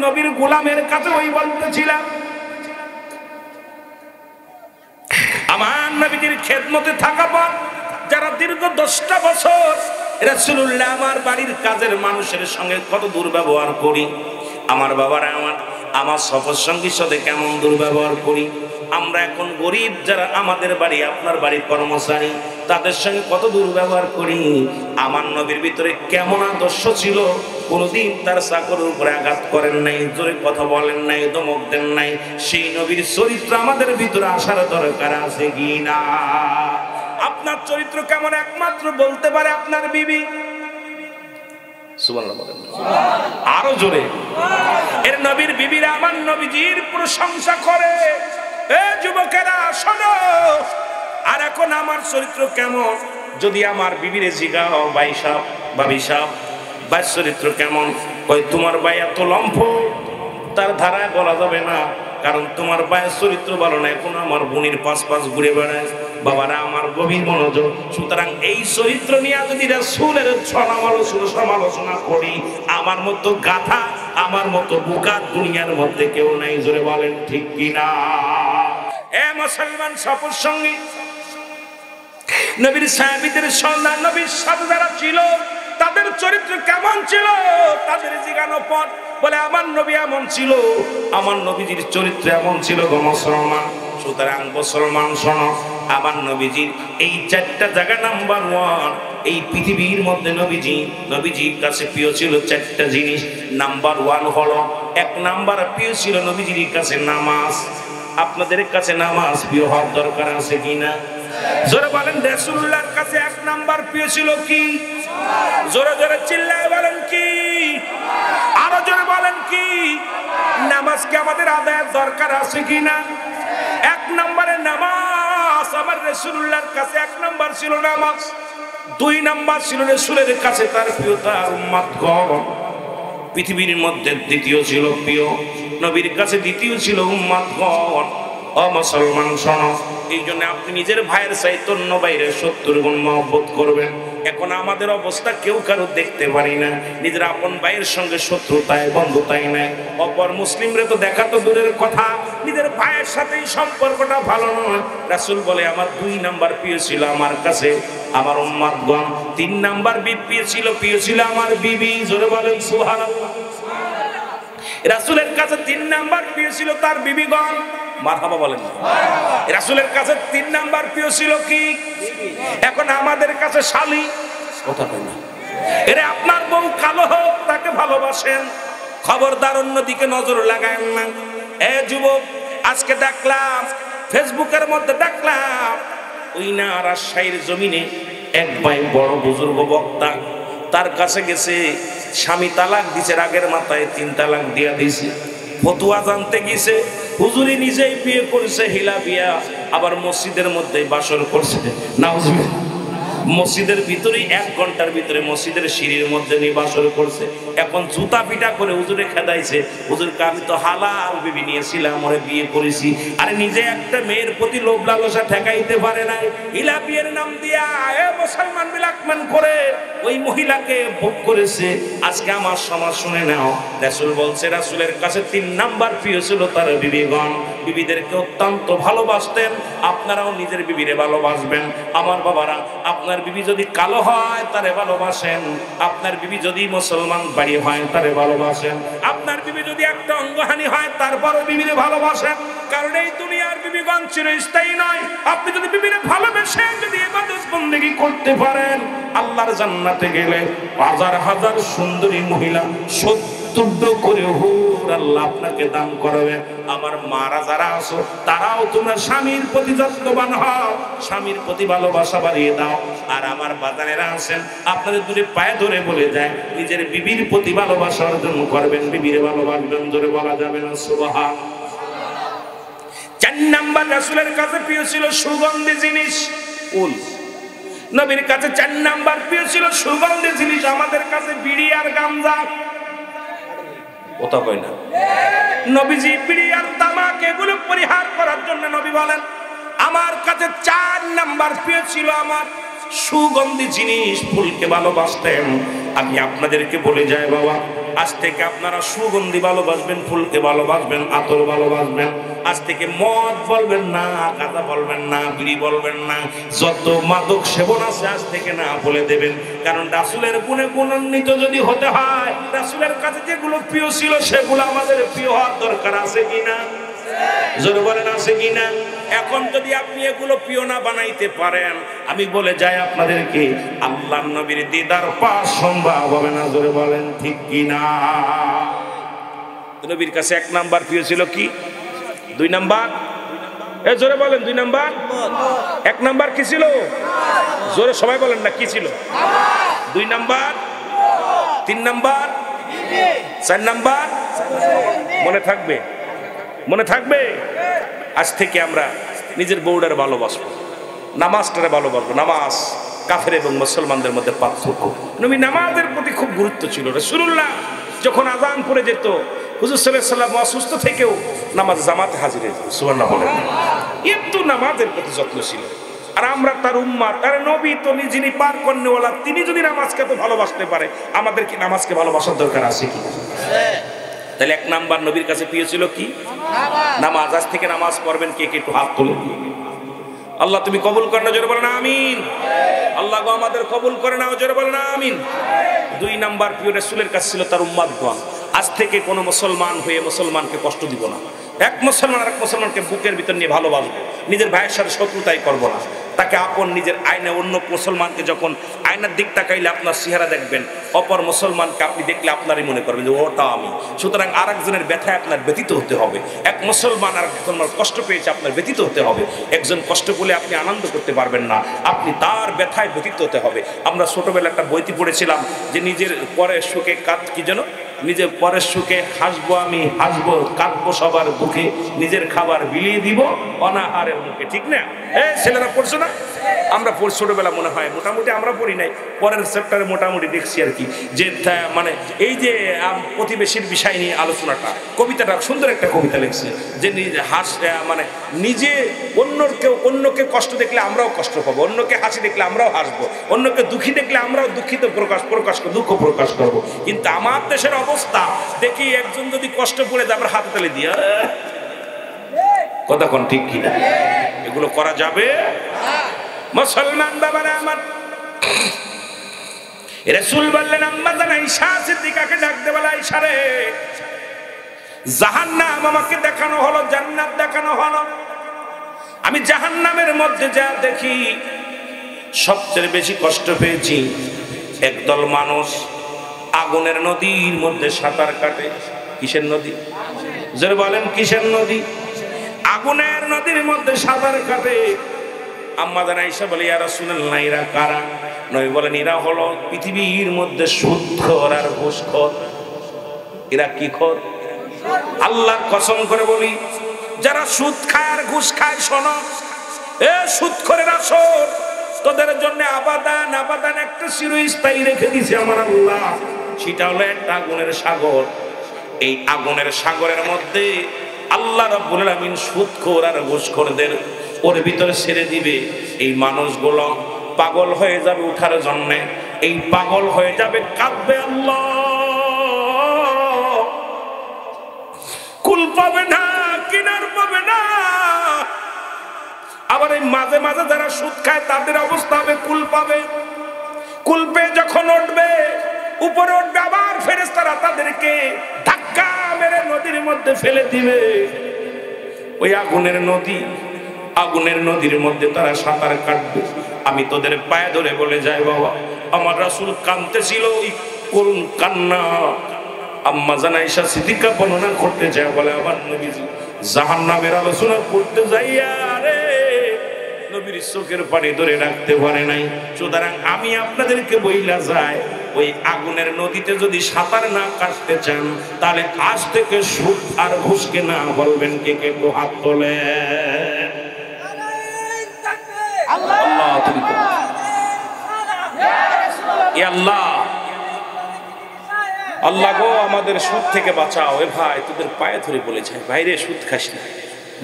নবীর গোলামের কাছে ওই বলতেছিলাম, আমার নবীর খেদমতে থাকা পর যারা দীর্ঘ 10টা বছর রাসূলুল্লাহ আমার বাড়ির কাজের মানুষের সঙ্গে কত দুর্ব্যবহার করি, আমার বাবারা আমার সফর সঙ্গীর সাথে কেমন দুর্ব্যবহার করি, আমরা এখন গরিব যারা আমাদের বাড়ি আপনার বাড়ির কর্মচারী তাদের সঙ্গে কত দুর্ব্যবহার করি। আমার নবীর ভিতরে কেমন আদর্শ ছিল, কোনদিন তার চাকরের উপরে আঘাত করেন নাই, জোরে কথা বলেন নাই, ধমক দেন নাই। সেই নবীর চরিত্র আমাদের ভিতরে আসার দরকার আছে কি না? আপনার চরিত্র কেমন একমাত্র বলতে পারে আপনার বিবি। সুবহানাল্লাহ বলেন আরো জোরে। এর নবীর বিবিরা আমার নবীজির প্রশংসা করে। এ যুবকেরা শোনো, আর এখন আমার চরিত্র কেমন যদি আমার বিবিরে জিগাও, ভাই সাহেব ভাবি সাহেব ভাই চরিত্র কেমন, কই তোমার ভাই এত লম্ফ, তার ধারায় বলা যাবে না, কারণ তোমার ভাইয়ের চরিত্র ভালো না, এখন আমার বোনের পাশ ঘুরে বেড়ায়। বাবারা আমার গভীর মনোযোগ। সুতরাং এই চরিত্র নিয়ে যদি রাসূলের সমালোচনা করি, আমার মতো গাধা, আমার মতো বোকা দুনিয়ার মধ্যে কেউ নাই, জোরে বলেন ঠিক কিনা? এ মুসলমান সফর সঙ্গী, নবীর সাহাবীদের সন্ধান, নবীর সাথে যারা ছিল তাদের চরিত্র কেমন ছিল তাদের জিজ্ঞানো পর বলে আমার নবী এমন ছিল, আমার নবীজির চরিত্র এমন ছিল গো মুসলমান। সুতরাং মুসলমান শোনো, আমার নবীজির এই 4টা জায়গা নাম্বার 1 এই পৃথিবীর মধ্যে নবীজির কাছে প্রিয় ছিল 4টা জিনিস। নাম্বার 1 হলো, 1 নাম্বার প্রিয় ছিল নবীজির কাছে নামাজ। আপনাদের কাছে নামাজ প্রিয় হওয়ার দরকার আছে কিনা? জোরে বলেন। রাসূলুল্লাহর কাছে 1 নাম্বার প্রিয় ছিল কি? জোরে জোরে চিল্লায় বলেন কি? আরো জোরে বলেন কি? নামাজ কি আমাদের আদায়ের দরকার আছে কিনা? 1 নম্বরে নামাজ। আমার রাসূলুল্লাহর কাছে 1 নাম্বার ছিল নামাজ। 2 নাম্বার ছিল রাসূলের কাছে তার প্রিয় তার উম্মতগণ। পৃথিবীর মধ্যে দ্বিতীয় ছিল প্রিয় নবীর কাছে, দ্বিতীয় ছিল উম্মতগণ। ও মুসলমান শোনো, এই জন্য আপনি নিজের ভাইয়ের চাইতে অন্য ভাইয়ের 70 গুণ মহব্বত করবেন। এখন আমাদের অবস্থা কেউ কারো দেখতে পারি না, নিজের আপন ভাইয়ের সঙ্গে শত্রুতায় বন্ধুতাই নাই, অপর মুসলিমরে তো দেখা তো দূরের কথা, নিজের ভাইয়ের সাথেই সম্পর্কটা ভালো নয়। রাসূল বলে আমার 2 নাম্বার প্রিয় ছিল আমার কাছে আমার উম্মতগণ, 3 নাম্বার প্রিয় ছিল আমার বিবি। জোরে বলেন সুবহানাল্লাহ। রাসূলের কাছে 3 নাম্বার প্রিয় ছিল তার বিবিগণ। মারহাবা বলেন। রাসূলের কাছে 3 নাম্বার প্রিয় ছিল কি? এখন আমাদের কাছে শালী, কথা কই না। এরে আপনার বউ কালো হোক তাকে ভালোবাসেন, খবরদার অন্যদিকে নজর লাগায়েন না। এ যুবক, আজকে দেখলাম ফেসবুকের মধ্যে দেখলাম ওই না রাজশাহীর জমিনে এক ভাই বড় বুজুর্গ বক্তা, তার কাছে গেছে, স্বামী তালাক দিছে, রাগের মাথায় 3 তালাক দিয়া দিছে। ফতুয়া জানতে গেছে, হুজুরি নিজেই বিয়ে করেছে, হিলা বিয়া, আবার মসজিদের মধ্যে বাসর করছে। নাউজুবিল্লাহ। মসজিদের ভিতরেই 1 ঘন্টার ভিতরে মসজিদের সিঁড়ির মধ্যে নিবাসর করছে। এখন জুতা পিটা করে হুজুরে খেদাইছে, হুজুরকে আমি তো হালাল বিবি নিয়েছিলাম, ওরে বিয়ে করেছি। আরে নিজে একটা মেয়ের প্রতি লোভ লালসা ঠেকাইতে পারে না, হিলা বিয়ের নাম দিয়া এ মুসলমান বিলাকমান করে ওই মহিলাকে ভোগ করেছে। আজকে আমার সমাজ শুনে নাও, রাসূল বলছে রাসূলের কাছে 3 নাম্বার প্রিয় ছিল তার বিবিগণ। বিবিদেরকে অত্যন্ত ভালোবাসতেন, আপনারাও নিজের বিবিরে ভালোবাসবেন। আমার বাবারা, আপনার বিবি যদি কালো হয় তারে ভালোবাসেন, আপনার বিবি যদি মুসলমান বাড়ি হয় তারে ভালোবাসেন, আপনার বিবি যদি একটা অঙ্গহানি হয় তারপরও বিবিরে ভালোবাসেন। কারণ এই দুনিয়ার বিবিগণ চিরস্থায়ী নয়। আপনি যদি বিবিরে ভালোবেসেন, যদি ইবাদত বন্দেগী করতে পারেন, আল্লাহর জান্নাতে গেলে 1000 হাজার সুন্দরী মহিলা 70 স্তব্ধ করে হুর আল্লাহ আপনাকে দান করবে। আমার মারা যারা আছো তারাও তোমরা স্বামীর প্রতি যত্নবান হও, স্বামীর প্রতি ভালোবাসা বাড়িয়ে দাও। আর আমার বাজারেরা আছেন আপনাদের দূরে পায়ে ধরে বলে যায় নিজের বিবির প্রতি ভালোবাসা অর্জন করবেন, বিবির ভালোবাসবেন, ধরে বলা যাবে না সুবহান। 4 নাম্বার রাসূলের কাছে প্রিয় ছিল সুগন্ধি জিনিস ফুল। নবীর কাছে 4 নাম্বার প্রিয় ছিল সুগন্ধি জিনিস, আমাদের কাছে বিড়ি আর গাঞ্জা। কথা কয় না? নবীজি বিড়ি আর তামাক এগুলো পরিহার করার জন্য নবী বলেন আমার কাছে 4 নাম্বার প্রিয় ছিল আমার সুগন্ধি জিনিস, ফুলকে ভালোবাসতেন। আমি আপনাদেরকে বলে যাই বাবা, আজ থেকে আপনারা সুগন্ধি ভালোবাসবেন, ফুলকে ভালোবাসবেন, আতর ভালোবাসবেন। আজ থেকে মদ বলবেন না, গাঁজা বলবেন না, বিড়ি বলবেন না, যত মাদক সেবন আছে আজ থেকে না বলে দেবেন। কারণ রাসূলের গুণে গুণান্বিত যদি হতে হয়, রাসূলের কাছে যেগুলো প্রিয় ছিল সেগুলো আমাদের প্রিয় হওয়ার দরকার আছে কিনা? জোরে বলেন আছে কিনা? এখন যদি আপনি এগুলো প্রিয় না বানাইতে পারেন, আমি বলে যাই আপনাদেরকে আল্লাহর নবীর দিদার পাওয়া সম্ভব হবে না। জোরে বলেন ঠিক কিনা? নবীর কাছে 1 নাম্বার প্রিয় ছিল কি? 2 নাম্বার? জোরে বলেন 2 নাম্বার? 1 নাম্বার কি ছিল? জোরে সবাই বলেন না, কি ছিল? 2 নাম্বার? 3 নাম্বার? 4 নাম্বার? মনে থাকবে? মনে থাকবে? আজ থেকে আমরা নিজের বউডার ভালোবাসবো, নামাজটারে ভালোবাসবো। নামাজ কাফের এবং মুসলমানদের মধ্যে পার্থক্য। নবী নামাজের প্রতি খুব গুরুত্ব ছিল। রাসূলুল্লাহ যখন আযান পড়ে যেত, হুজুর সাল্লাল্লাহু আলাইহি ওয়াসাল্লাম অসুস্থ থেকেও নামাজ জামাতে হাজির হতো। সুবহানাল্লাহ বলেন। একটু নামাজের প্রতি যত্ন ছিল। আর আমরা তার উম্মাত, তার নবী তো যিনি পার করনেওয়ালা, তিনি যদি নামাজকে এত ভালোবাসতে পারে, আমাদের কি নামাজকে ভালোবাসার দরকার আছে কি? তাহলে 1 নাম্বার নবীর কাছে প্রিয় ছিল কি? নামাজ। আজ থেকে নামাজ পড়বেন কে কে একটু হাত তুলুন। আল্লাহ তুমি কবুল করে না, জোরে বলেন আমিন। আল্লাহ গো আমাদের কবুল করে নাও, জোরে বলেন আমিন। 2 নাম্বার প্রিয় রাসূলের কাছে ছিল তার উম্মাতগণ। আজ থেকে কোনো মুসলমান হয়ে মুসলমানকে কষ্ট দিব না। এক মুসলমান আর এক মুসলমানকে বুকের ভিতর নিয়ে ভালোবাসবো, নিজের ভাইয়ের সাথে শত্রুতাই করব না। তাকে আপন নিজের আয়না, অন্য মুসলমানকে যখন আয়নার দিক তাকাইলে আপনার চেহারা দেখবেন, অপর মুসলমানকে আপনি দেখলে আপনারই মনে করবেন যে ওটা আমি। সুতরাং আরেকজনের ব্যথায় আপনার ব্যতীত হতে হবে। এক মুসলমান আর মুসলমান কষ্ট পেয়েছে, আপনার ব্যতীত হতে হবে। একজন কষ্ট পেলে আপনি আনন্দ করতে পারবেন না, আপনি তার ব্যথায় ব্যতীত হতে হবে। আমরা ছোটবেলা একটা বইতে পড়েছিলাম যে নিজের পরের সুখে কি যেন, নিজের পরের সুখে হাসবো আমি, হাসবো কাঁদবো সবার দুঃখে, নিজের খাবার বিলিয়ে দিব অনাহারের মুখে। ঠিক না? ছেলেরা পড়ছো না? আমরা ছোটবেলা মনে হয় মোটামুটি আমরা পড়ি নাই, পরের চ্যাপ্টারে মোটামুটি দেখছি আর কি, যে মানে এই যে প্রতিবেশীর বিষয় নিয়ে আলোচনাটা, কবিতাটা সুন্দর একটা কবিতা লিখছে যে মানে নিজে অন্যকে কষ্ট দেখলে আমরাও কষ্ট পাবো, অন্যকে হাসি দেখলে আমরাও হাসবো, অন্যকে দুঃখী দেখলে আমরাও দুঃখিত দুঃখ প্রকাশ করবো। কিন্তু আমার দেশের অবস্থা দেখি, একজন যদি কষ্ট পড়ে যায় আমরা হাতে তালি দিয়া কথা কোন ঠিক কিনা? এগুলো করা যাবে? মুসলমান বাবারা আমার, রাসূল বললেন আম্মা জান আয়েশা সিদ্দিকাকে ডাক দে, বলে আয়েশা রে, জাহান্নাম আমাকে দেখানো হলো, জান্নাত দেখানো হলো। আমি জাহান্নামের মধ্যে যা দেখি, সবচেয়ে বেশি কষ্ট পেয়েছি একদল মানুষ আগুনের নদীর মধ্যে সাঁতার কাটে। কিসের নদী? জোরে বলেন কিসের নদী? আগুনের নদীর মধ্যে সাঁতার কাটে। আম্মা জান আয়েশা বলে ইয়া রাসূলুল্লাহ, এরা কারা? নবী বলেন এরা হলো পৃথিবীর মধ্যে সুদখোর আর ঘুষখোর। এরা কি খোর? আল্লাহর কসম করে বলি, যারা সুদ খায় আর ঘুষ খায়, শোনো এ সুদখোরেরা শোন, তোদের জন্য আবাদান আবাদান একটা চিরস্থায়ী রেখে দিয়েছে আমার আল্লাহ। সেটা হলো একটা আগুনের সাগর। এই আগুনের সাগরের মধ্যে আল্লাহ রাব্বুল আলামিন সুদখোর আর ঘুষখোরদের ওর ভিতরে ছেড়ে দিবে। এই মানুষগুলো পাগল হয়ে যাবে উঠার জন্য, এই পাগল হয়ে যাবে, কাঁদবে, আল্লাহ কুল পাবে না, কিনার পাবে না। আবার এই মাঝে মাঝে যারা সুদ খায় তাদের অবস্থা হবে কুল পাবে, কুল পেয়ে যখন উঠবে, উপরে উঠবে, আবার ফেরেশতারা তাদেরকে ধাক্কা মেরে নদীর মধ্যে ফেলে দিবে। ওই আগুনের নদীর মধ্যে তারা সাঁতার কাটবে। আমি তোদের পায়ে ধরে বলে যাই বাবা, আমার রাসূল কাঁদতেছিল, ওই করুণ কান্না আম্মা জান আয়েশা সিদ্দিকা বর্ণনা করতে যায়, বলে আমার নবীজি জাহান্নামের আলোচনা করতে যাইয়া রে নবীর চোখের পানি ধরে রাখতে পারে নাই। সুতরাং আমি আপনাদেরকে বইলা যাই, ওই আগুনের নদীতে যদি সাঁতার না কাটতে চান তাহলে আজ থেকে সুদ আর ঘুষকে না বলবেন। কে কে একটু হাত তোলে। আল্লাহ আল্লাহ আল্লাহ গো আমাদের সুদ থেকে বাঁচাও। এ ভাই তোদের পায়ে ধরে বলেছে, বাইরে সুদ খাস না,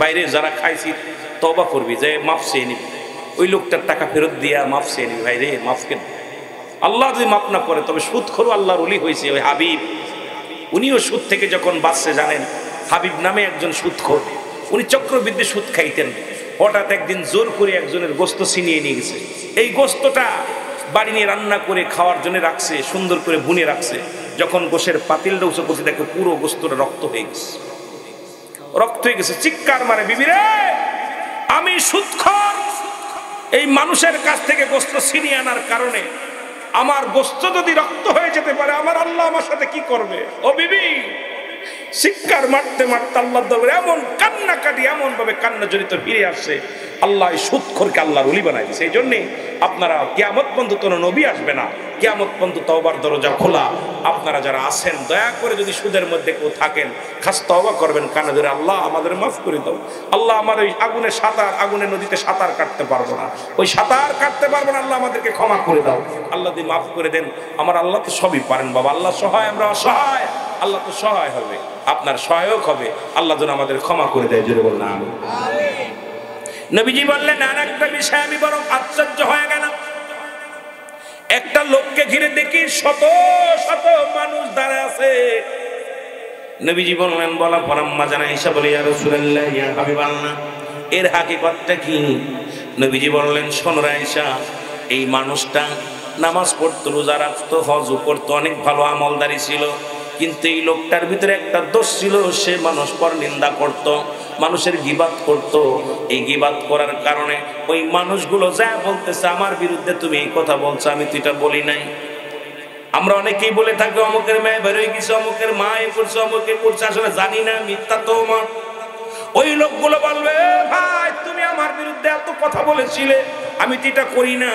বাইরে যারা খাইছি তওবা করবি, যে মাফ চেয়ে নিবি, ওই লোকটার টাকা ফেরত দিয়া মাফ চেয়ে নিবি। ভাই রে মাফ কেন? আল্লাহ যদি মাফ না করে তবে সুদ খোর আল্লাহর ওলি হয়েছে ওই হাবিব, উনিও সুদ থেকে যখন বাঁচছে জানেন, হাবিব নামে একজন সুদখোর, উনি চক্রবৃদ্ধি সুদ খাইতেন। হঠাৎ একদিন জোর করে একজনের গোস্ত ছিনিয়ে নিয়ে গেছে। এই গোস্তটা বাড়ি নিয়ে রান্না করে খাওয়ার জন্য রাখছে, সুন্দর করে বুনে রাখছে। যখন গোশের পাতিলটা উঁচু করছে দেখে পুরো গোস্তটা রক্ত হয়ে গেছে, রক্ত হয়ে গেছে। চিৎকার মারে, বিবি রে আমি সুদখোর, এই মানুষের কাছ থেকে গোস্ত ছিনিয়ে আনার কারণে আমার গোস্ত যদি রক্ত হয়ে যেতে পারে, আমার আল্লাহ আমার সাথে কি করবে? ও বিবি চিৎকার মারতে মারতে আল্লাহর দরবারে এমন কান্না কাটি, এমন ভাবে কান্না জড়িত ফিরে আসছে। আল্লাহ এই সুদখোরকে আল্লাহর ওলি বানাই দিয়েছে। এই জন্যে আপনারা কিয়ামত পর্যন্ত কোনো নবী আসবে না, কিয়ামত পর্যন্ত তওবার দরজা খোলা। আপনারা যারা আছেন দয়া করে যদি সুদের মধ্যে কেউ থাকেন, খাস তওবা করবেন কানে ধরে, আল্লাহ আমাদের মাফ করে দাও। আল্লাহ আমার ওই আগুনের নদীতে সাঁতার কাটতে পারবো না, ওই সাঁতার কাটতে পারবো না, আল্লাহ আমাদেরকে ক্ষমা করে দাও। আল্লাহ যদি মাফ করে দেন, আমার আল্লাহ তো সবই পারেন বাবা। আল্লাহ সহায়, আমরা অসহায়, আল্লাহ তো সহায় হবে, আপনার সহায়ক হবে। আল্লাহ যেন আমাদের ক্ষমা করে দেয়। জোরে বলুন আমিন। নবীজি বললেন আর একটা বিষয় আমি বড় আশ্চর্য হয়ে গেলাম। একটা লোককে ঘিরে দেখি শত শত মানুষ দাঁড়ায় আছে। নবীজি বললেন, বলা পরাম্মা জানা ঈসা বলে ইয়া রাসূলুল্লাহ ইয়া হাবিবাল্লাহ, এর হাকিকতটা কি? নবীজি বললেন, শোনো ঈসা, এই মানুষটা নামাজ পড়তো, রোজা রাখতো, হজ করতো, অনেক ভালো আমলদারি ছিল, কিন্তু এই লোকটার ভিতরে একটা দোষ ছিল, সে মানুষ পর নিন্দা করত, মানুষের গীবাত করত। এই গীবাত করার কারণে ওই মানুষগুলো যা বলতেছে আমার বিরুদ্ধে, তুমি এই কথা বলছো, আমি তো এটা বলি নাই। আমরা অনেকেই বলে থাকি অমুকের মেয়ে বেরোয় গেছে, অমুকের মা এ করছে, অমুকে করছে, আসলে জানি না, মিথ্যা তো আমার। ওই লোকগুলো বলবে, ভাই তুমি আমার বিরুদ্ধে এত কথা বলেছিলে, আমি তো এটা করি না।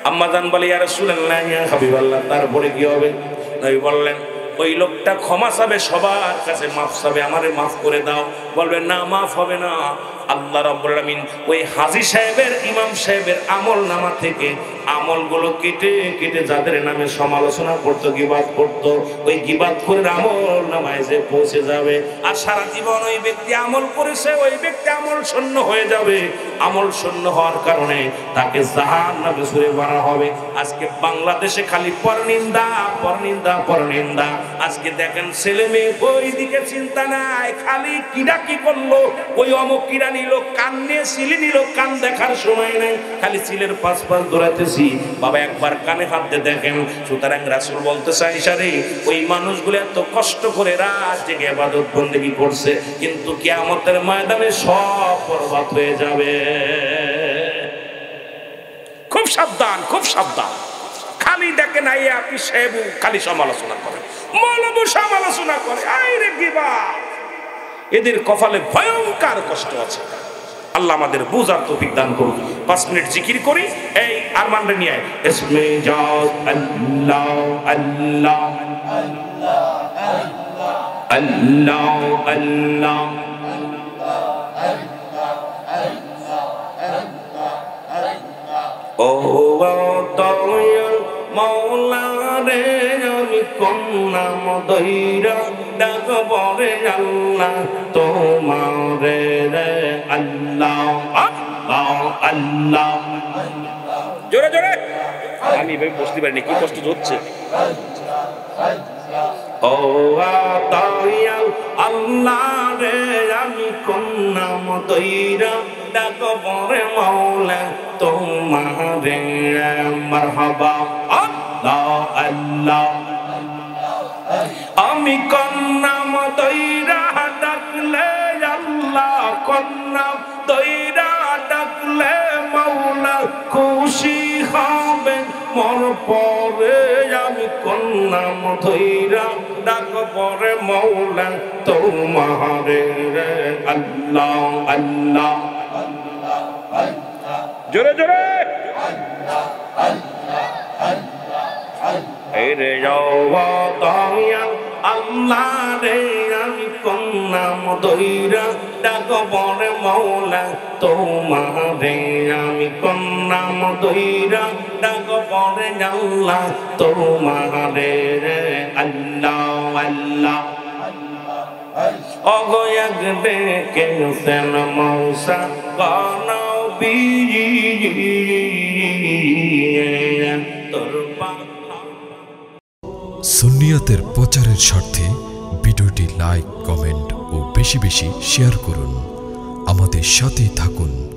আম্মা জান বলে ইয়া রাসূলুল্লাহ ইয়া হাবিবাল্লাহ, তারপরে কি হবে? নবী বললেন, ওই লোকটা ক্ষমা চাবে, সবার কাছে মাফ চাবে, আমারে মাফ করে দাও। বলবে না, মাফ হবে না। আল্লাহ রাব্বুল আলামিন ওই হাজী সাহেবের, ইমাম সাহেবের আমল নামা থেকে আমলগুলো কেটে কেটে যাদের নামে সমালোচনা করতো, গীবাত করতো, ওই গীবাত করে আমল নামায় যে পৌঁছে যাবে। আর সারা জীবন ওই ব্যক্তি আমল করেছে, ওই ব্যক্তি আমল শূন্য হয়ে যাবে। আমল শূন্য হওয়ার কারণে তাকে জাহান্নামে ছুঁড়ে মারা হবে। আজকে বাংলাদেশে খালি পরনিন্দা, পরনিন্দা, পরনিন্দা। আজকে দেখেন ছেলে মেয়ে ওই দিকে চিন্তা নাই, খালি কিরা কি করলো, ওই অমুক কিরা নিল, কান নিয়ে সিলি নিল, কান দেখার সময় নাই, খালি সিলের পাশ পাশ দৌড়াতেছি। বাবা একবার কানে হাত দিয়ে দেখেন। সুতরাং রাসূল বলতে চাই, ইশারে ওই মানুষগুলো এত কষ্ট করে রাত জেগে ইবাদত বন্দেগী করছে, কিন্তু কিয়ামতের ময়দানে সব বরবাদ হয়ে যাবে। খুব সাবধান, খুব সাবধান। খালি দেখেন আইয়া আপনি সাহেব খালি সমালোচনা করেন, মৌলবী সমালোচনা করে, আইরে গিবা, এদের কপালে ভয়ঙ্কর কষ্ট আছে। আল্লাহ আমাদের বুঝার তৌফিক দান করুন। 5 মিনিট জিকির করি। এই আরমানরে নিয়ে আয়, ইসমে জাত আল্লাহ আল্লাহ আল্লাহ আল্লাহ ও দয়াল মাওলা রে, আমি কোন নাম ধইরা ডাকব রে আল্লাহ তোমারে রে, আল্লাহ আল্লাহ আল্লাহ। জোরে জোরে, আমি এভাবে বসতে পারিনি, কি কষ্ট হচ্ছে। ও দয়াল আল্লাহ রে, আমি কোন নাম ধইরা ডাকব রে মাওলা তোমারে, মারহাবা আল্লাহ আল্লাহ। আমি কোন নাম ধইরা ডাকলে আল্লাহ, কোন নাম ধইরা ডাকলে মাওলা খুশি হবে মোর পরে, আমি কোন নাম ধইরা ডাকব পরে মৌলা তোমারে রে আল্লাহ আল্লাহ জোরে জোরে এই রে দয়াল আল্লাহ রে আমি কোন নাম দইরা ডাক পরে মৌলা তোমারে আমি কোন নাম দইরা ডাক পরে আল্লাহ তোমারে রে আল্লাহ আল্লাহ অগয়াক ডেকেছেন মৌসা কানবী তোর সুন্নিয়াতের প্রচারের স্বার্থে ভিডিওটি লাইক, কমেন্ট ও বেশি বেশি শেয়ার করুন। আমাদের সাথেই থাকুন।